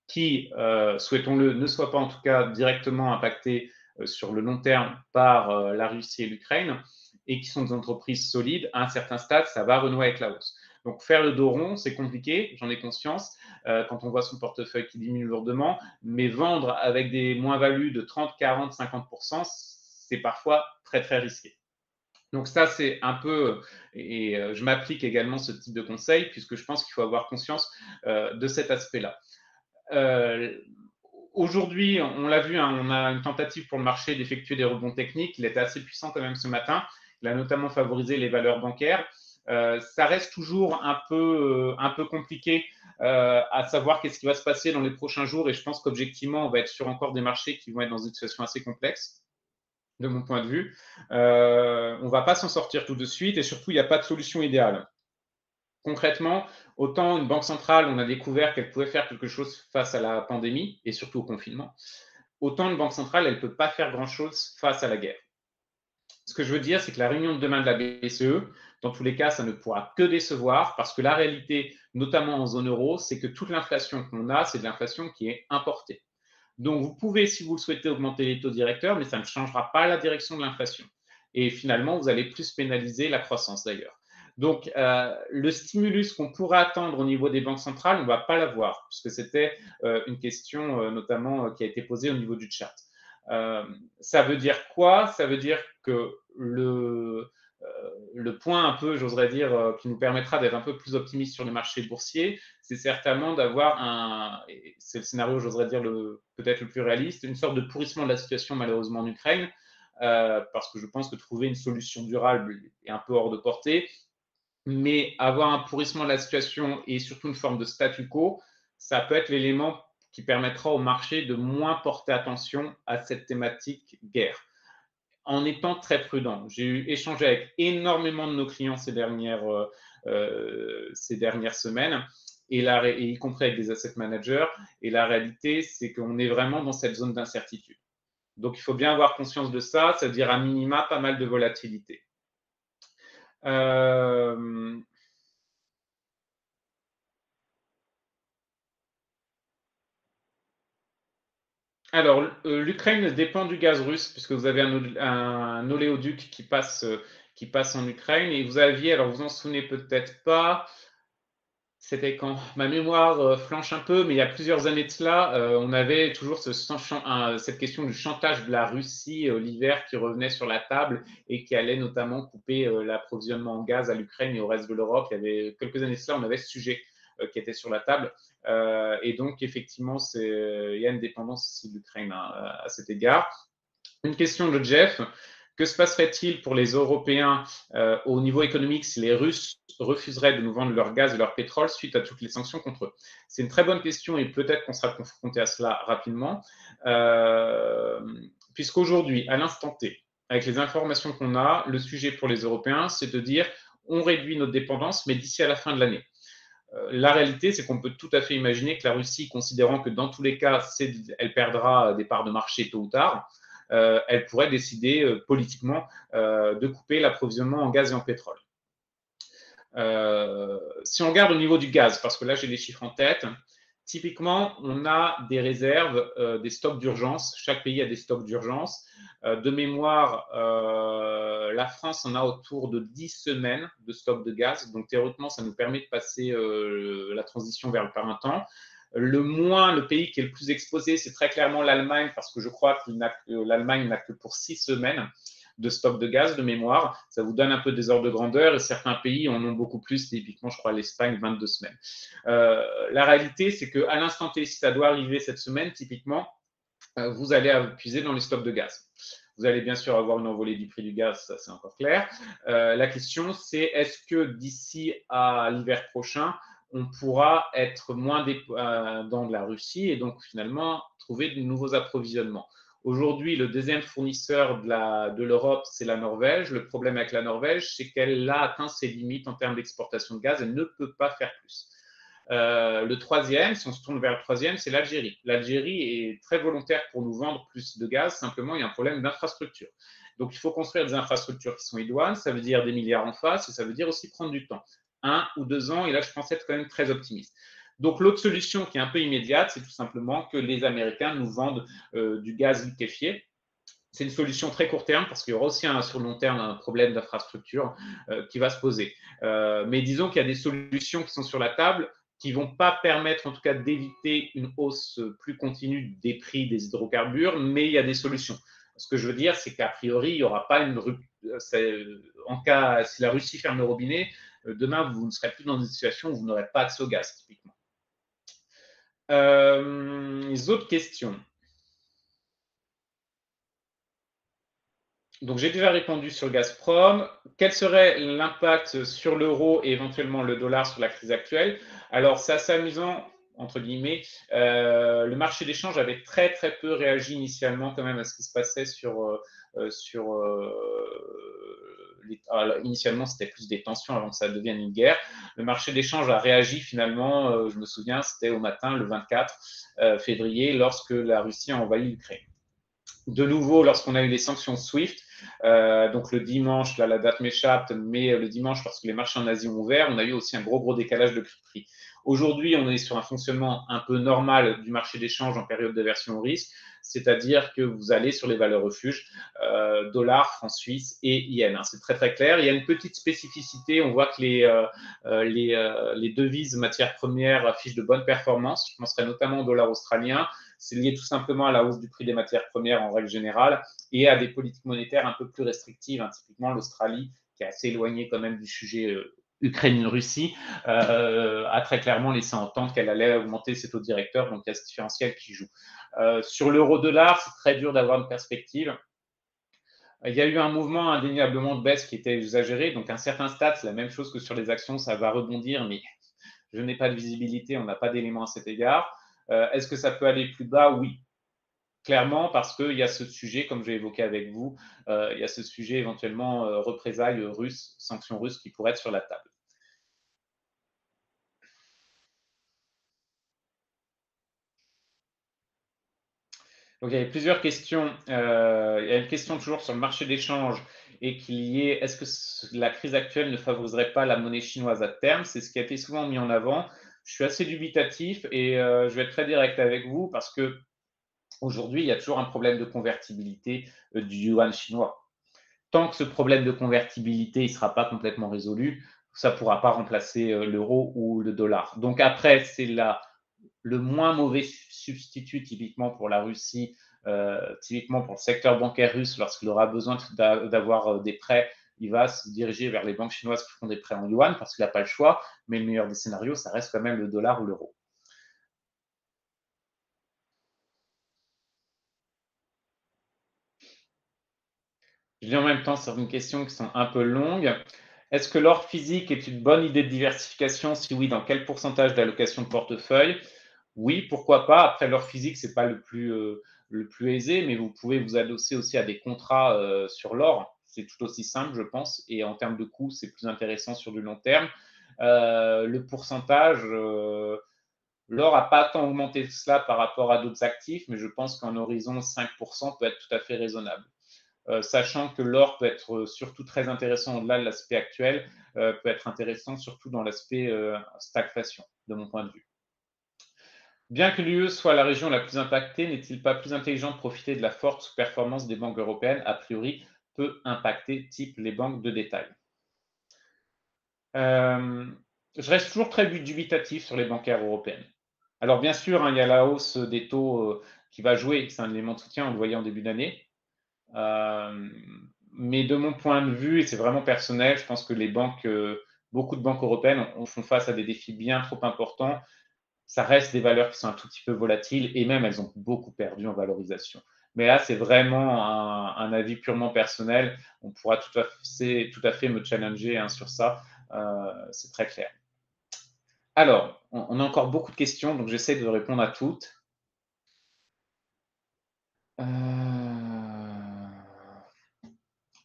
qui, souhaitons-le, ne soient pas en tout cas directement impactées sur le long terme par la Russie et l'Ukraine, et qui sont des entreprises solides, à un certain stade, ça va renouer avec la hausse. Donc faire le dos rond, c'est compliqué, j'en ai conscience, quand on voit son portefeuille qui diminue lourdement, mais vendre avec des moins-values de 30, 40, 50%, c'est parfois très, très risqué. Donc ça, c'est un peu, et je m'applique également ce type de conseil, puisque je pense qu'il faut avoir conscience de cet aspect-là. Euh, Aujourd'hui, on l'a vu, hein, on a une tentative pour le marché d'effectuer des rebonds techniques. Il était assez puissant quand même ce matin. Il a notamment favorisé les valeurs bancaires. Ça reste toujours un peu compliqué à savoir qu'est-ce qui va se passer dans les prochains jours. Et je pense qu'objectivement, on va être sur encore des marchés qui vont être dans une situation assez complexe, de mon point de vue. On ne va pas s'en sortir tout de suite et surtout, il n'y a pas de solution idéale. Concrètement, autant une banque centrale, on a découvert qu'elle pouvait faire quelque chose face à la pandémie et surtout au confinement, autant une banque centrale, elle ne peut pas faire grand-chose face à la guerre. Ce que je veux dire, c'est que la réunion de demain de la BCE, dans tous les cas, ça ne pourra que décevoir parce que la réalité, notamment en zone euro, c'est que toute l'inflation qu'on a, c'est de l'inflation qui est importée. Donc, vous pouvez, si vous le souhaitez, augmenter les taux directeurs, mais ça ne changera pas la direction de l'inflation. Et finalement, vous allez plus pénaliser la croissance d'ailleurs. Donc, le stimulus qu'on pourra attendre au niveau des banques centrales, on ne va pas l'avoir, puisque c'était une question notamment qui a été posée au niveau du chat. Ça veut dire quoi? Ça veut dire que le point un peu, j'oserais dire, qui nous permettra d'être un peu plus optimiste sur les marchés boursiers, c'est certainement d'avoir c'est le scénario, j'oserais dire, peut-être le plus réaliste, une sorte de pourrissement de la situation malheureusement en Ukraine, parce que je pense que trouver une solution durable est un peu hors de portée, mais avoir un pourrissement de la situation et surtout une forme de statu quo, ça peut être l'élément qui permettra au marché de moins porter attention à cette thématique guerre, en étant très prudent. J'ai échangé avec énormément de nos clients ces dernières semaines, et y compris avec des asset managers, et la réalité, c'est qu'on est vraiment dans cette zone d'incertitude. Donc, il faut bien avoir conscience de ça, c'est-à-dire à minima, pas mal de volatilité. Euh, Alors, l'Ukraine dépend du gaz russe, puisque vous avez un oléoduc qui passe en Ukraine. Et vous aviez, alors vous en souvenez peut-être pas, c'était quand ma mémoire flanche un peu, mais il y a plusieurs années de cela, on avait toujours cette question du chantage de la Russie l'hiver qui revenait sur la table et qui allait notamment couper l'approvisionnement en gaz à l'Ukraine et au reste de l'Europe. Il y avait quelques années de cela, on avait ce sujet qui était sur la table. Et donc, effectivement, il y a une dépendance aussi de l'Ukraine à cet égard. Une question de Jeff. Que se passerait-il pour les Européens au niveau économique si les Russes refuseraient de nous vendre leur gaz et leur pétrole suite à toutes les sanctions contre eux? C'est une très bonne question et peut-être qu'on sera confronté à cela rapidement, puisqu'aujourd'hui, à l'instant T, avec les informations qu'on a, le sujet pour les Européens, c'est de dire on réduit notre dépendance, mais d'ici à la fin de l'année. La réalité, c'est qu'on peut tout à fait imaginer que la Russie, considérant que dans tous les cas, elle perdra des parts de marché tôt ou tard, elle pourrait décider politiquement de couper l'approvisionnement en gaz et en pétrole. Si on regarde au niveau du gaz, parce que là j'ai les chiffres en tête, typiquement on a des réserves, des stocks d'urgence. Chaque pays a des stocks d'urgence. De mémoire, la France en a autour de 10 semaines de stock de gaz. Donc théoriquement, ça nous permet de passer la transition vers le printemps. Le pays qui est le plus exposé, c'est très clairement l'Allemagne, parce que je crois que l'Allemagne n'a que pour 6 semaines de stock de gaz de mémoire. Ça vous donne un peu des ordres de grandeur, et certains pays en ont beaucoup plus, typiquement, je crois, l'Espagne, 22 semaines. La réalité, c'est qu'à l'instant T, si ça doit arriver cette semaine, typiquement, vous allez puiser dans les stocks de gaz. Vous allez bien sûr avoir une envolée du prix du gaz, ça c'est encore clair. La question, c'est est-ce que d'ici à l'hiver prochain, on pourra être moins dépendant de la Russie et donc finalement trouver de nouveaux approvisionnements. Aujourd'hui, le deuxième fournisseur de l'Europe, c'est la Norvège. Le problème avec la Norvège, c'est qu'elle a atteint ses limites en termes d'exportation de gaz. Elle ne peut pas faire plus. Le troisième, si on se tourne vers le troisième, c'est l'Algérie. L'Algérie est très volontaire pour nous vendre plus de gaz, simplement il y a un problème d'infrastructure. Donc il faut construire des infrastructures qui sont idoines, ça veut dire des milliards en face, et ça veut dire aussi prendre du temps. 1 ou 2 ans, et là je pense être quand même très optimiste. Donc l'autre solution qui est un peu immédiate, c'est tout simplement que les Américains nous vendent du gaz liquéfié. C'est une solution très court terme parce qu'il y aura aussi sur le long terme un problème d'infrastructure qui va se poser. Mais disons qu'il y a des solutions qui sont sur la table qui ne vont pas permettre en tout cas d'éviter une hausse plus continue des prix des hydrocarbures, mais il y a des solutions. Ce que je veux dire, c'est qu'à priori, il n'y aura pas une en cas, si la Russie ferme le robinet, demain, vous ne serez plus dans une situation où vous n'aurez pas accès au gaz, typiquement. Les autres questions. Donc, j'ai déjà répondu sur Gazprom. Quel serait l'impact sur l'euro et éventuellement le dollar sur la crise actuelle? Alors, c'est assez amusant, entre guillemets. Le marché d'échange avait très, très peu réagi initialement quand même à ce qui se passait alors, initialement, c'était plus des tensions avant que ça devienne une guerre. Le marché d'échange a réagi finalement, je me souviens, c'était au matin, le 24 février, lorsque la Russie a envahi l'Ukraine. De nouveau, lorsqu'on a eu les sanctions SWIFT, donc le dimanche, là la date m'échappe, mais le dimanche, parce que les marchés en Asie ont ouvert, on a eu aussi un gros décalage de prix. Aujourd'hui, on est sur un fonctionnement un peu normal du marché d'échange en période d'aversion au risque, c'est-à-dire que vous allez sur les valeurs refuges, dollars, francs suisses et yens. C'est très très clair. Il y a une petite spécificité, on voit que les devises matières premières affichent de bonnes performances. Je penserai notamment au dollar australien. C'est lié tout simplement à la hausse du prix des matières premières en règle générale et à des politiques monétaires un peu plus restrictives. Typiquement, l'Australie, qui est assez éloignée quand même du sujet Ukraine-Russie, a très clairement laissé entendre qu'elle allait augmenter ses taux directeurs, donc il y a ce différentiel qui joue. Sur l'euro-dollar, c'est très dur d'avoir une perspective. Il y a eu un mouvement indéniablement de baisse qui était exagéré, donc à un certain stade, c'est la même chose que sur les actions, ça va rebondir, mais je n'ai pas de visibilité, on n'a pas d'éléments à cet égard. Est-ce que ça peut aller plus bas? Oui, clairement, parce qu'il y a ce sujet, comme j'ai évoqué avec vous, il y a ce sujet éventuellement représailles russes, sanctions russes qui pourraient être sur la table. Donc, il y avait plusieurs questions. Il y a une question toujours sur le marché d'échange et qui est est-ce que la crise actuelle ne favoriserait pas la monnaie chinoise à terme? C'est ce qui a été souvent mis en avant. Je suis assez dubitatif et je vais être très direct avec vous parce que aujourd'hui, il y a toujours un problème de convertibilité du yuan chinois. Tant que ce problème de convertibilité ne sera pas complètement résolu, ça ne pourra pas remplacer l'euro ou le dollar. Donc après, c'est le moins mauvais substitut typiquement pour la Russie, typiquement pour le secteur bancaire russe, lorsqu'il aura besoin d'avoir des prêts, il va se diriger vers les banques chinoises qui font des prêts en yuan parce qu'il n'a pas le choix, mais le meilleur des scénarios, ça reste quand même le dollar ou l'euro. Je lis en même temps certaines questions qui sont un peu longues. Est-ce que l'or physique est une bonne idée de diversification? Si oui, dans quel pourcentage d'allocation de portefeuille? Oui, pourquoi pas. Après, l'or physique, ce n'est pas le plus aisé, mais vous pouvez vous adosser aussi à des contrats sur l'or. C'est tout aussi simple, je pense. Et en termes de coût, c'est plus intéressant sur du long terme. Le pourcentage, l'or n'a pas tant augmenté que cela par rapport à d'autres actifs, mais je pense qu'en horizon 5% peut être tout à fait raisonnable. Sachant que l'or peut être surtout très intéressant au-delà de l'aspect actuel, peut être intéressant surtout dans l'aspect stagflation, de mon point de vue. Bien que l'UE soit la région la plus impactée, n'est-il pas plus intelligent de profiter de la forte performance des banques européennes, a priori peu impactées, type les banques de détail? Je reste toujours très dubitatif sur les bancaires européennes. Alors bien sûr, hein, il y a la hausse des taux qui va jouer, c'est un élément de soutien, on le voyait en début d'année. Euh, mais de mon point de vue, et c'est vraiment personnel, je pense que les banques, beaucoup de banques européennes font face à des défis bien trop importants. Ça reste des valeurs qui sont un tout petit peu volatiles et même elles ont beaucoup perdu en valorisation. Mais là, c'est vraiment un avis purement personnel. On pourra tout à fait me challenger hein, sur ça. C'est très clair. Alors, on a encore beaucoup de questions, donc j'essaie de répondre à toutes.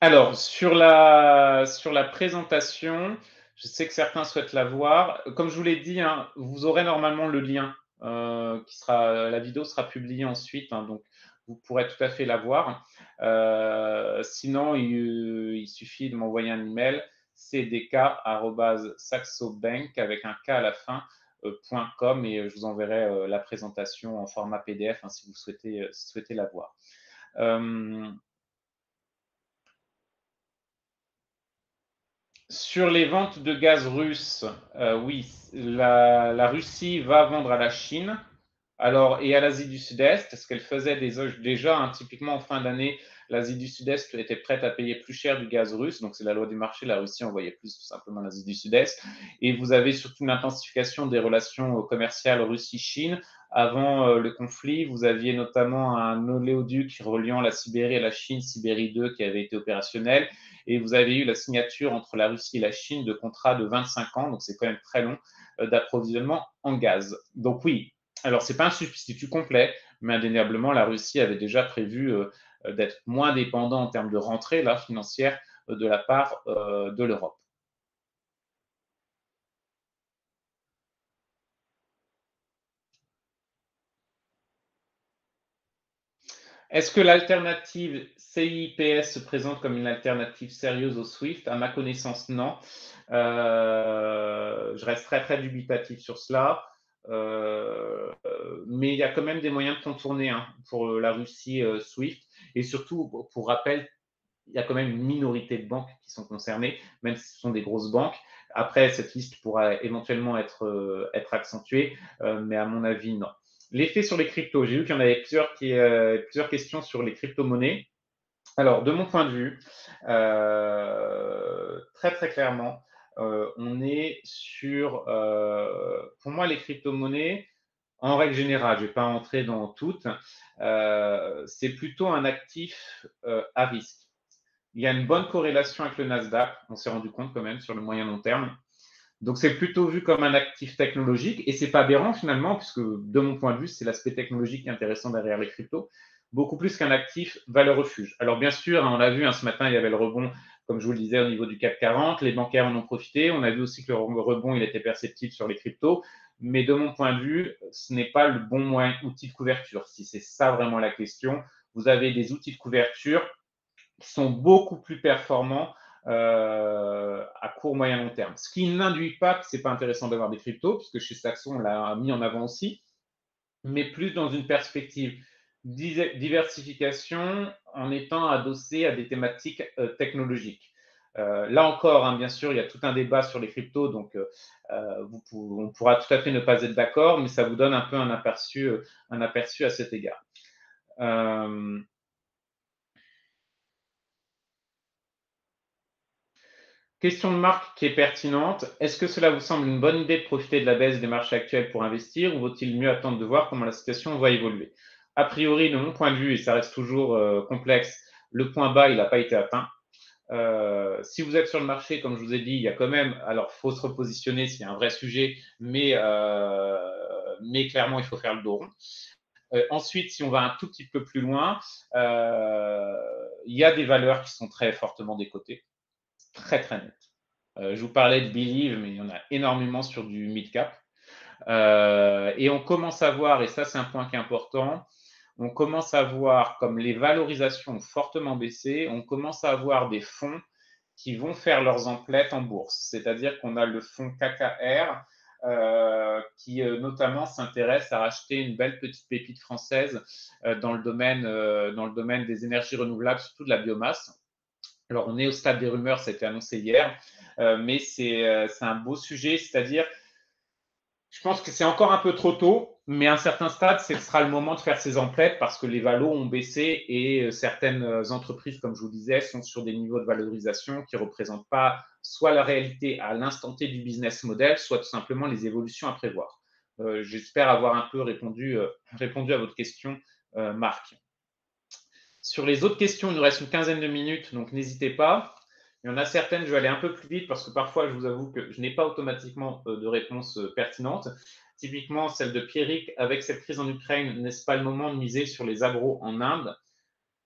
Alors, sur la présentation, je sais que certains souhaitent la voir. Comme je vous l'ai dit, hein, vous aurez normalement le lien la vidéo sera publiée ensuite, hein, donc vous pourrez tout à fait la voir. Sinon, il suffit de m'envoyer un email cdk@saxobank avec un K à la fin .com et je vous enverrai la présentation en format PDF hein, si vous souhaitez la voir. Sur les ventes de gaz russe, oui, la Russie va vendre à la Chine alors, et à l'Asie du Sud-Est, ce qu'elle faisait déjà hein, typiquement en fin d'année, l'Asie du Sud-Est était prête à payer plus cher du gaz russe, donc c'est la loi du marché, la Russie envoyait plus tout simplement l'Asie du Sud-Est. Et vous avez surtout une intensification des relations commerciales Russie-Chine. Avant le conflit, vous aviez notamment un oléoduc reliant la Sibérie à la Chine, Sibérie 2, qui avait été opérationnel. Et vous avez eu la signature entre la Russie et la Chine de contrats de 25 ans, donc c'est quand même très long, d'approvisionnement en gaz. Donc oui, alors c'est pas un substitut complet, mais indéniablement, la Russie avait déjà prévu d'être moins dépendant en termes de rentrée là, financière de la part de l'Europe. Est-ce que l'alternative CIPS se présente comme une alternative sérieuse au SWIFT? À ma connaissance, non. Je reste très très dubitatif sur cela. Mais il y a quand même des moyens de contourner hein, pour la Russie SWIFT. Et surtout, pour rappel, il y a quand même une minorité de banques qui sont concernées, même si ce sont des grosses banques. Après, cette liste pourra éventuellement être accentuée, mais à mon avis, non. L'effet sur les cryptos, j'ai vu qu'il y en avait plusieurs questions sur les crypto-monnaies. Alors, de mon point de vue, très très clairement, on est sur, pour moi, les crypto-monnaies, en règle générale, je ne vais pas entrer dans toutes, c'est plutôt un actif à risque. Il y a une bonne corrélation avec le Nasdaq, on s'est rendu compte quand même sur le moyen long terme. Donc c'est plutôt vu comme un actif technologique et c'est pas aberrant finalement puisque de mon point de vue c'est l'aspect technologique qui est intéressant derrière les cryptos, beaucoup plus qu'un actif valeur refuge. Alors bien sûr, hein, on l'a vu hein, ce matin il y avait le rebond comme je vous le disais au niveau du CAC 40, les bancaires en ont profité, on a vu aussi que le rebond il était perceptible sur les cryptos, mais de mon point de vue ce n'est pas le bon moyen outil de couverture. Si c'est ça vraiment la question, vous avez des outils de couverture qui sont beaucoup plus performants à court, moyen, long terme. Ce qui n'induit pas que ce n'est pas intéressant d'avoir des cryptos, puisque chez Saxon, on l'a mis en avant aussi, mais plus dans une perspective diversification en étant adossé à des thématiques technologiques. Là encore, hein, bien sûr, il y a tout un débat sur les cryptos, donc on pourra tout à fait ne pas être d'accord, mais ça vous donne un peu un aperçu à cet égard. Question de Marc qui est pertinente. Est-ce que cela vous semble une bonne idée de profiter de la baisse des marchés actuels pour investir ou vaut-il mieux attendre de voir comment la situation va évoluer? A priori, de mon point de vue, et ça reste toujours complexe, le point bas, il n'a pas été atteint. Si vous êtes sur le marché, comme je vous ai dit, il y a quand même, alors il faut se repositionner s'il y a un vrai sujet, mais clairement, il faut faire le dos rond. Ensuite, si on va un tout petit peu plus loin, il y a des valeurs qui sont très fortement décotées, très très nettes. Je vous parlais de Believe, mais il y en a énormément sur du mid-cap. Et on commence à voir, et ça c'est un point qui est important, on commence à voir comme les valorisations ont fortement baissé, on commence à avoir des fonds qui vont faire leurs emplettes en bourse. C'est-à-dire qu'on a le fonds KKR qui notamment s'intéresse à racheter une belle petite pépite française dans le domaine des énergies renouvelables, surtout de la biomasse. Alors, on est au stade des rumeurs, ça a été annoncé hier, mais c'est un beau sujet, c'est-à-dire, je pense que c'est encore un peu trop tôt, mais à un certain stade, ce sera le moment de faire ses emplettes parce que les valos ont baissé et certaines entreprises, comme je vous disais, sont sur des niveaux de valorisation qui ne représentent pas soit la réalité à l'instant T du business model, soit tout simplement les évolutions à prévoir. J'espère avoir un peu répondu à votre question, Marc. Sur les autres questions, il nous reste une quinzaine de minutes, donc n'hésitez pas. Il y en a certaines, je vais aller un peu plus vite parce que parfois, je vous avoue que je n'ai pas automatiquement de réponse pertinente. Typiquement, celle de Pierrick, avec cette crise en Ukraine, n'est-ce pas le moment de miser sur les agros en Inde?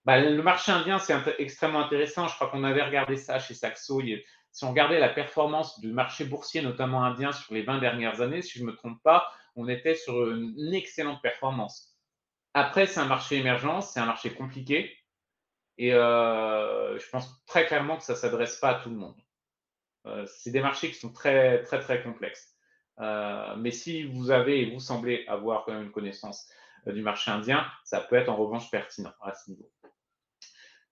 Le marché indien, c'est extrêmement intéressant. Je crois qu'on avait regardé ça chez Saxo. Si on regardait la performance du marché boursier, notamment indien, sur les 20 dernières années, si je ne me trompe pas, on était sur une excellente performance. Après, c'est un marché émergent, c'est un marché compliqué. Et je pense très clairement que ça ne s'adresse pas à tout le monde. C'est des marchés qui sont très, très, très complexes. Mais si vous avez et vous semblez avoir quand même une connaissance du marché indien, ça peut être en revanche pertinent à ce niveau.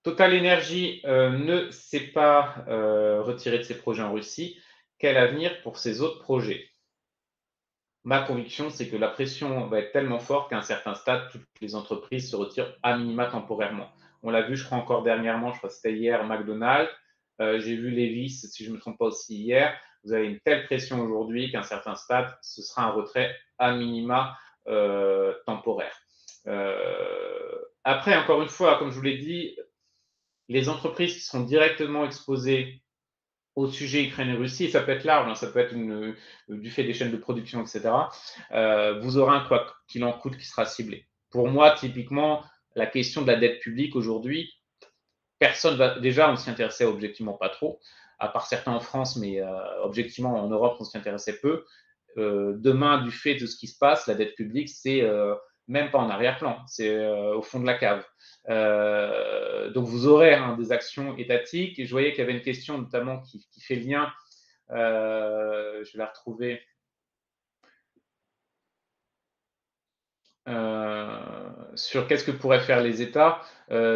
Total Energy ne s'est pas retiré de ses projets en Russie. Quel avenir pour ses autres projets? Ma conviction, c'est que la pression va être tellement forte qu'à un certain stade, toutes les entreprises se retirent à minima temporairement. On l'a vu, je crois, encore dernièrement, je crois que c'était hier, McDonald's. J'ai vu Levi's, si je ne me trompe pas aussi hier. Vous avez une telle pression aujourd'hui qu'à un certain stade, ce sera un retrait à minima temporaire. Après, encore une fois, comme je vous l'ai dit, les entreprises qui seront directement exposées au sujet Ukraine et Russie, et ça peut être large, hein, ça peut être du fait des chaînes de production, etc., vous aurez un quoi qu'il en coûte qui sera ciblé. Pour moi, typiquement, la question de la dette publique aujourd'hui, personne va. Déjà, on s'y intéressait objectivement pas trop, à part certains en France, mais objectivement, en Europe, on s'y intéressait peu. Demain, du fait de ce qui se passe, la dette publique, c'est même pas en arrière-plan, c'est au fond de la cave. Donc vous aurez des actions étatiques. Et je voyais qu'il y avait une question notamment qui fait lien, je vais la retrouver, sur qu'est-ce que pourraient faire les États.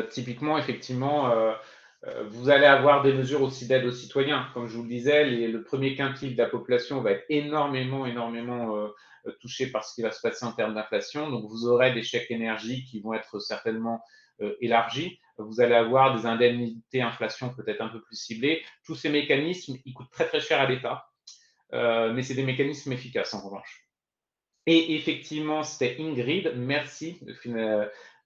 Typiquement, effectivement, vous allez avoir des mesures aussi d'aide aux citoyens. Comme je vous le disais, le premier quintile de la population va être énormément touché par ce qui va se passer en termes d'inflation. Donc, vous aurez des chèques énergie qui vont être certainement élargis. Vous allez avoir des indemnités inflation peut-être un peu plus ciblées. Tous ces mécanismes, ils coûtent très très cher à l'État, mais c'est des mécanismes efficaces en revanche. Et effectivement, c'était Ingrid, merci,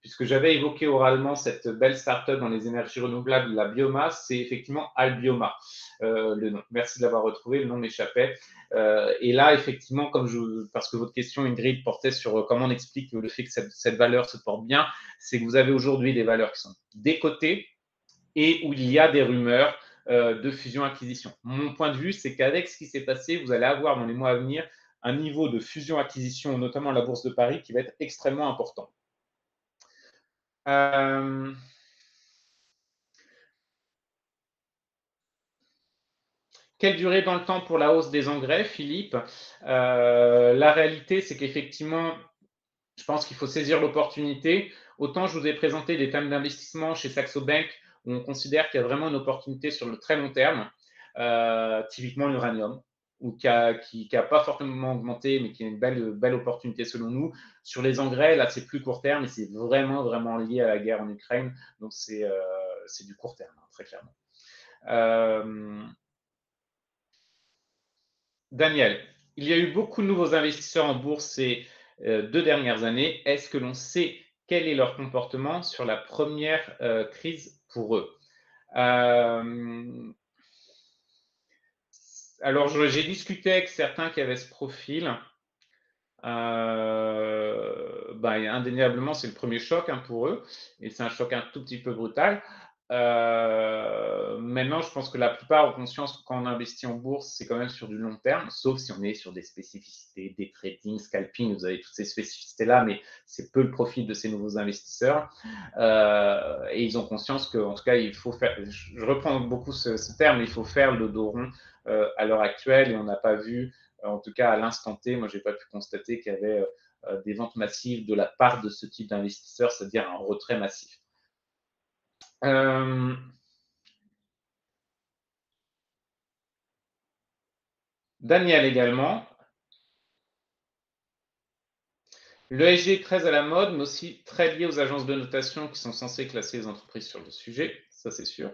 puisque j'avais évoqué oralement cette belle start-up dans les énergies renouvelables, la biomasse, c'est effectivement Albioma, le nom. Merci de l'avoir retrouvé, le nom m'échappait. Et là, effectivement, parce que votre question, Ingrid, portait sur comment on explique le fait que cette valeur se porte bien, c'est que vous avez aujourd'hui des valeurs qui sont décotées et où il y a des rumeurs de fusion-acquisition. Mon point de vue, c'est qu'avec ce qui s'est passé, vous allez avoir dans les mois à venir un niveau de fusion-acquisition, notamment à la Bourse de Paris, qui va être extrêmement important. Quelle durée dans le temps pour la hausse des engrais, Philippe? La réalité, c'est qu'effectivement, je pense qu'il faut saisir l'opportunité. Autant je vous ai présenté des thèmes d'investissement chez Saxo Bank où on considère qu'il y a vraiment une opportunité sur le très long terme, typiquement l'uranium, ou qui a pas fortement augmenté, mais qui a une belle opportunité selon nous. Sur les engrais, là, c'est plus court terme, et c'est vraiment lié à la guerre en Ukraine. Donc, c'est du court terme, hein, très clairement. Daniel, il y a eu beaucoup de nouveaux investisseurs en bourse ces 2 dernières années. Est-ce que l'on sait quel est leur comportement sur la première crise pour eux? Alors, j'ai discuté avec certains qui avaient ce profil. Indéniablement, c'est le premier choc pour eux, et c'est un choc un tout petit peu brutal. Maintenant, je pense que la plupart ont conscience que quand on investit en bourse, c'est quand même sur du long terme, sauf si on est sur des spécificités, des trading, scalping, vous avez toutes ces spécificités-là, mais c'est peu le profit de ces nouveaux investisseurs. Et ils ont conscience qu'en tout cas, il faut faire, je reprends beaucoup ce terme, il faut faire le dos rond à l'heure actuelle, et on n'a pas vu, en tout cas à l'instant T, moi, je n'ai pas pu constater qu'il y avait des ventes massives de la part de ce type d'investisseurs, c'est-à-dire un retrait massif. Daniel également. L'ESG est très à la mode, mais aussi très lié aux agences de notation qui sont censées classer les entreprises sur le sujet, ça c'est sûr.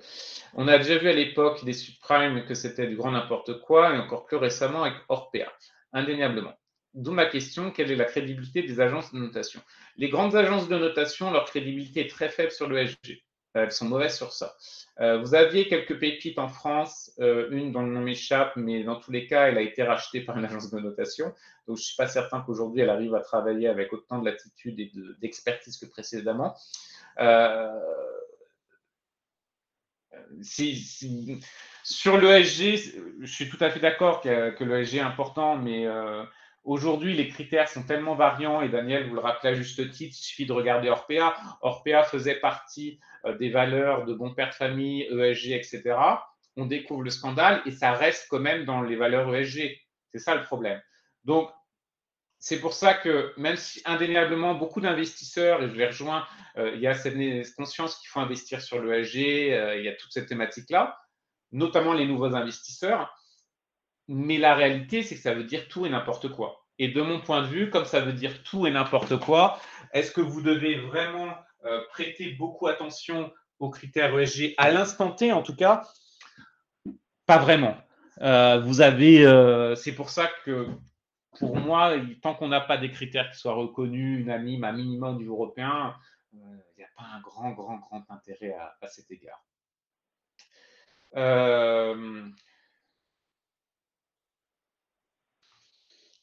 On a déjà vu à l'époque des subprimes que c'était du grand n'importe quoi, et encore plus récemment avec Orpea, indéniablement. D'où ma question, quelle est la crédibilité des agences de notation? Les grandes agences de notation, leur crédibilité est très faible sur l'ESG. Elles sont mauvaises sur ça. Vous aviez quelques pépites en France, une dont le nom m'échappe, mais dans tous les cas, elle a été rachetée par une agence de notation. Donc, je ne suis pas certain qu'aujourd'hui, elle arrive à travailler avec autant de latitude et d'expertise que précédemment. Euh, sur l'ESG, je suis tout à fait d'accord que l'ESG est important, mais aujourd'hui, les critères sont tellement variants, et Daniel, vous le rappelez à juste titre, il suffit de regarder Orpea. Orpea faisait partie des valeurs de bon père de famille, ESG, etc. On découvre le scandale et ça reste quand même dans les valeurs ESG. C'est ça le problème. Donc, c'est pour ça que même si indéniablement beaucoup d'investisseurs, et je les rejoins, il y a cette conscience qu'il faut investir sur l'ESG, il y a toute cette thématique-là, notamment les nouveaux investisseurs, mais la réalité, c'est que ça veut dire tout et n'importe quoi. Et de mon point de vue, comme ça veut dire tout et n'importe quoi, est-ce que vous devez vraiment prêter beaucoup attention aux critères ESG à l'instant T, en tout cas? Pas vraiment. C'est pour ça que pour moi, tant qu'on n'a pas des critères qui soient reconnus, unanimes, à minimum au niveau européen, il n'y a pas un grand intérêt à cet égard.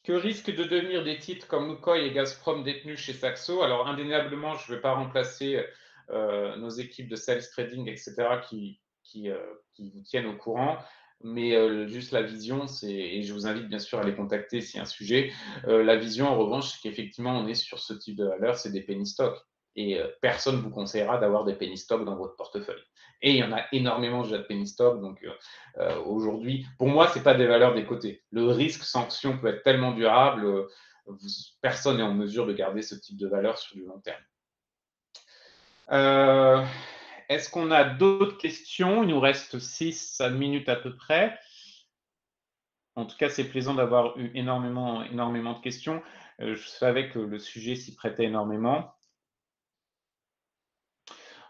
Que risquent de devenir des titres comme Lukoil et Gazprom détenus chez Saxo? Alors, indéniablement, je ne vais pas remplacer nos équipes de sales trading, etc., qui vous tiennent au courant. Mais juste la vision, et je vous invite bien sûr à les contacter s'il y a un sujet. La vision, en revanche, c'est qu'effectivement, on est sur ce type de valeur, c'est des penny stocks. Et personne ne vous conseillera d'avoir des penny stocks dans votre portefeuille. Et il y en a énormément déjà de penny stocks, donc aujourd'hui, pour moi, ce n'est pas des valeurs décotées. Le risque sanction peut être tellement durable, personne n'est en mesure de garder ce type de valeur sur du long terme. Est-ce qu'on a d'autres questions? Il nous reste 6 minutes à peu près. En tout cas, c'est plaisant d'avoir eu énormément de questions. Je savais que le sujet s'y prêtait énormément.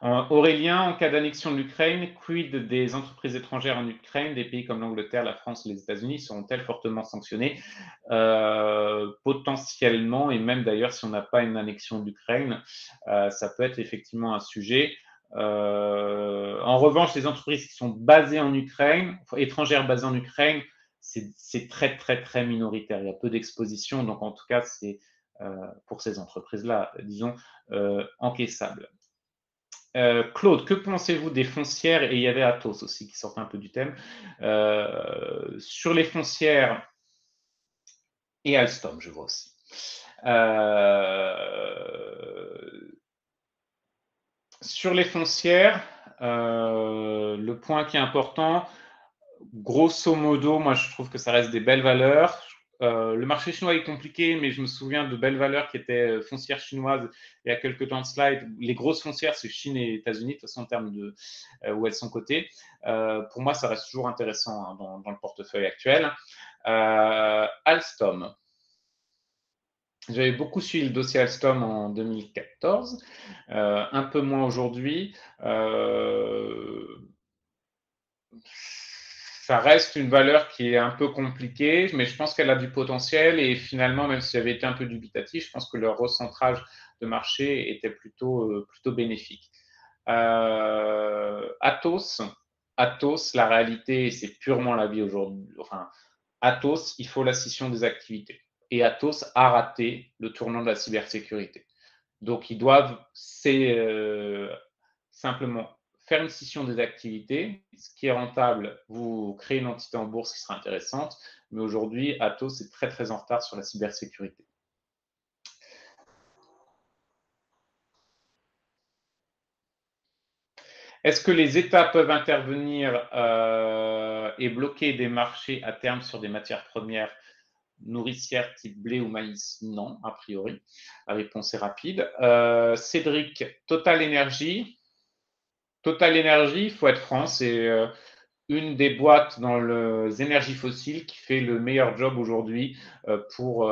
Aurélien, en cas d'annexion de l'Ukraine, quid des entreprises étrangères en Ukraine? Des pays comme l'Angleterre, la France, les États-Unis seront-elles fortement sanctionnées? Potentiellement, et même d'ailleurs, si on n'a pas une annexion de l'Ukraine, ça peut être effectivement un sujet. En revanche, les entreprises qui sont basées en Ukraine, étrangères basées en Ukraine, c'est très minoritaire. Il y a peu d'exposition, donc en tout cas, c'est pour ces entreprises-là, disons, encaissable. Claude, que pensez-vous des foncières? Et il y avait Athos aussi qui sortait un peu du thème. Sur les foncières, et Alstom, je vois aussi. Sur les foncières, le point qui est important, grosso modo, moi je trouve que ça reste des belles valeurs. Le marché chinois est compliqué, mais je me souviens de belles valeurs qui étaient foncières chinoises il y a quelques temps de slide. Les grosses foncières, c'est Chine et États-Unis, de toute façon, en termes de où elles sont cotées. Pour moi, ça reste toujours intéressant hein, dans le portefeuille actuel. Alstom. J'avais beaucoup suivi le dossier Alstom en 2014, un peu moins aujourd'hui. Ça reste une valeur qui est un peu compliquée, mais je pense qu'elle a du potentiel et finalement, même si j'avais été un peu dubitatif, je pense que leur recentrage de marché était plutôt bénéfique. Atos, la réalité, c'est purement la vie aujourd'hui. Enfin, Atos, il faut la scission des activités. Et Atos a raté le tournant de la cybersécurité. Donc, ils doivent simplement faire une scission des activités. Ce qui est rentable, vous créez une entité en bourse qui sera intéressante. Mais aujourd'hui, Atos est très en retard sur la cybersécurité. Est-ce que les États peuvent intervenir et bloquer des marchés à terme sur des matières premières nourricières type blé ou maïs? Non, a priori. La réponse est rapide. Cédric, Total Energy, il faut être franc, une des boîtes dans les énergies fossiles qui fait le meilleur job aujourd'hui pour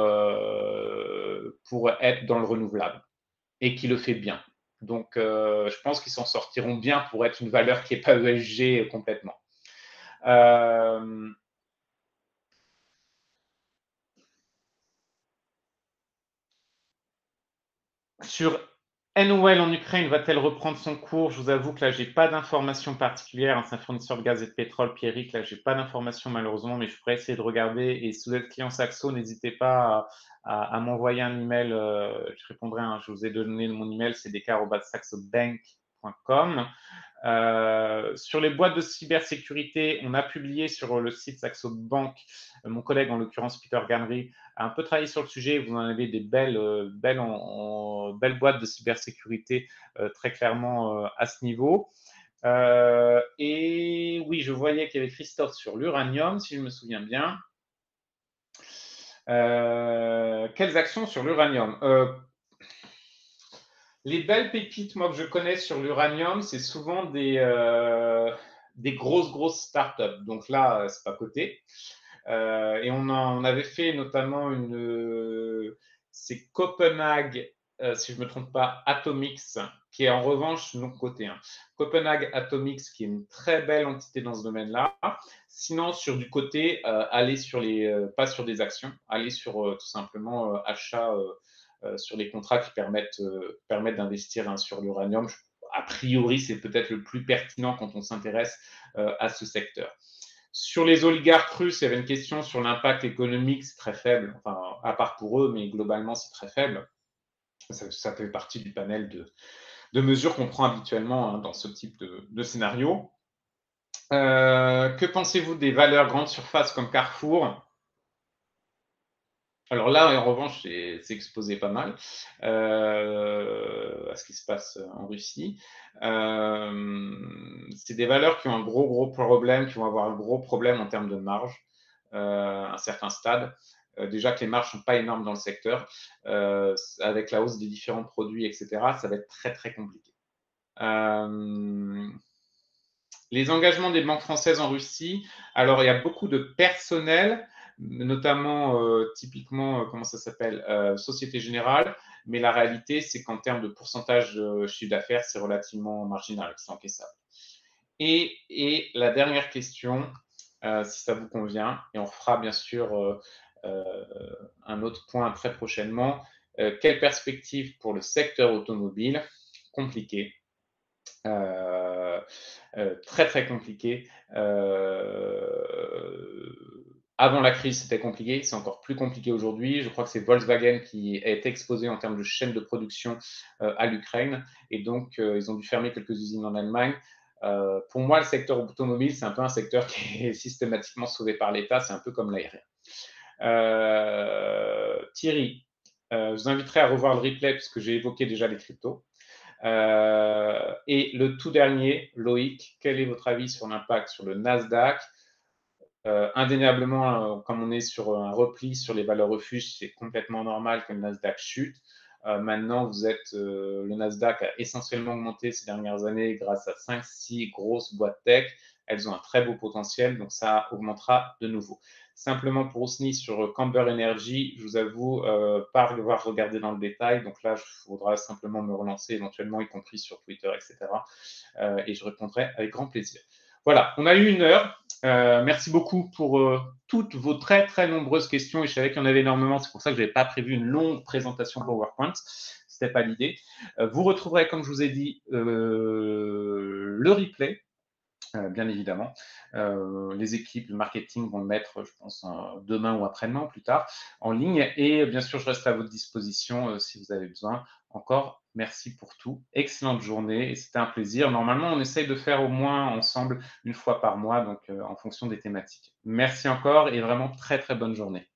être dans le renouvelable et qui le fait bien. Donc, je pense qu'ils s'en sortiront bien pour être une valeur qui n'est pas ESG complètement. Euh, Sur NOL en Ukraine, va-t-elle reprendre son cours? Je vous avoue que là, j'ai pas d'informations particulières. C'est un fournisseur de gaz et de pétrole, Pierrick. Là, j'ai pas d'informations malheureusement, mais je pourrais essayer de regarder. Et si vous êtes client Saxo, n'hésitez pas à m'envoyer un email. Je répondrai. Je vous ai donné mon email, c'est descar@saxobank.com. Sur les boîtes de cybersécurité, on a publié sur le site Saxo Bank, mon collègue, en l'occurrence Peter Ganry, a un peu travaillé sur le sujet. Vous en avez des belles boîtes de cybersécurité très clairement à ce niveau. Et oui, je voyais qu'il y avait Christophe sur l'uranium, si je me souviens bien. Quelles actions sur l'uranium? Les belles pépites, moi, que je connais sur l'uranium, c'est souvent des grosses startups. Donc là, c'est pas coté. Et on avait fait notamment c'est Copenhague, si je ne me trompe pas, Atomics, qui est en revanche non coté. Copenhague Atomics, qui est une très belle entité dans ce domaine-là. Sinon, sur du côté, aller sur pas sur des actions, aller sur tout simplement achat sur les contrats qui permettent d'investir sur l'uranium. A priori, c'est peut-être le plus pertinent quand on s'intéresse à ce secteur. Sur les oligarques russes, il y avait une question sur l'impact économique, c'est très faible, enfin, à part pour eux, mais globalement, c'est très faible. Ça fait partie du panel de mesures qu'on prend habituellement dans ce type de scénario. Que pensez-vous des valeurs grandes surfaces comme Carrefour? Alors là, en revanche, c'est exposé pas mal à ce qui se passe en Russie. C'est des valeurs qui ont un gros problème, qui vont avoir un gros problème en termes de marge à un certain stade. Déjà que les marges ne sont pas énormes dans le secteur, avec la hausse des différents produits, etc., ça va être très compliqué. Les engagements des banques françaises en Russie, alors il y a beaucoup de personnel, notamment typiquement, comment ça s'appelle, Société Générale, mais la réalité, c'est qu'en termes de pourcentage de chiffre d'affaires, c'est relativement marginal, c'est encaissable. Et la dernière question, si ça vous convient, et on fera bien sûr un autre point très prochainement, quelle perspective pour le secteur automobile? Compliqué. Très compliqué. Avant la crise, c'était compliqué, c'est encore plus compliqué aujourd'hui. Je crois que c'est Volkswagen qui est exposé en termes de chaîne de production à l'Ukraine, et donc ils ont dû fermer quelques usines en Allemagne. Pour moi, le secteur automobile, c'est un peu un secteur qui est systématiquement sauvé par l'État, c'est un peu comme l'aérien. Thierry, je vous inviterai à revoir le replay puisque j'ai évoqué déjà les cryptos. Et le tout dernier, Loïc, quel est votre avis sur l'impact sur le Nasdaq? Indéniablement, comme on est sur un repli sur les valeurs refuges, c'est complètement normal que le Nasdaq chute. Maintenant, le Nasdaq a essentiellement augmenté ces dernières années grâce à 5-6 grosses boîtes tech. Elles ont un très beau potentiel, donc ça augmentera de nouveau. Simplement pour Ousni sur Camber Energy, je vous avoue pas avoir regardé dans le détail, donc là, il faudra simplement me relancer éventuellement, y compris sur Twitter, etc. Et je répondrai avec grand plaisir. Voilà, on a eu 1 heure. Merci beaucoup pour toutes vos très nombreuses questions. Et je savais qu'il y en avait énormément. C'est pour ça que je n'avais pas prévu une longue présentation PowerPoint. Ce n'était pas l'idée. Vous retrouverez, comme je vous ai dit, le replay. Bien évidemment. Les équipes de marketing vont le mettre, je pense, demain ou après-demain, plus tard, en ligne. Et bien sûr, je reste à votre disposition si vous avez besoin. Encore, merci pour tout. Excellente journée et c'était un plaisir. Normalement, on essaye de faire au moins ensemble 1 fois par mois, donc en fonction des thématiques. Merci encore et vraiment très bonne journée.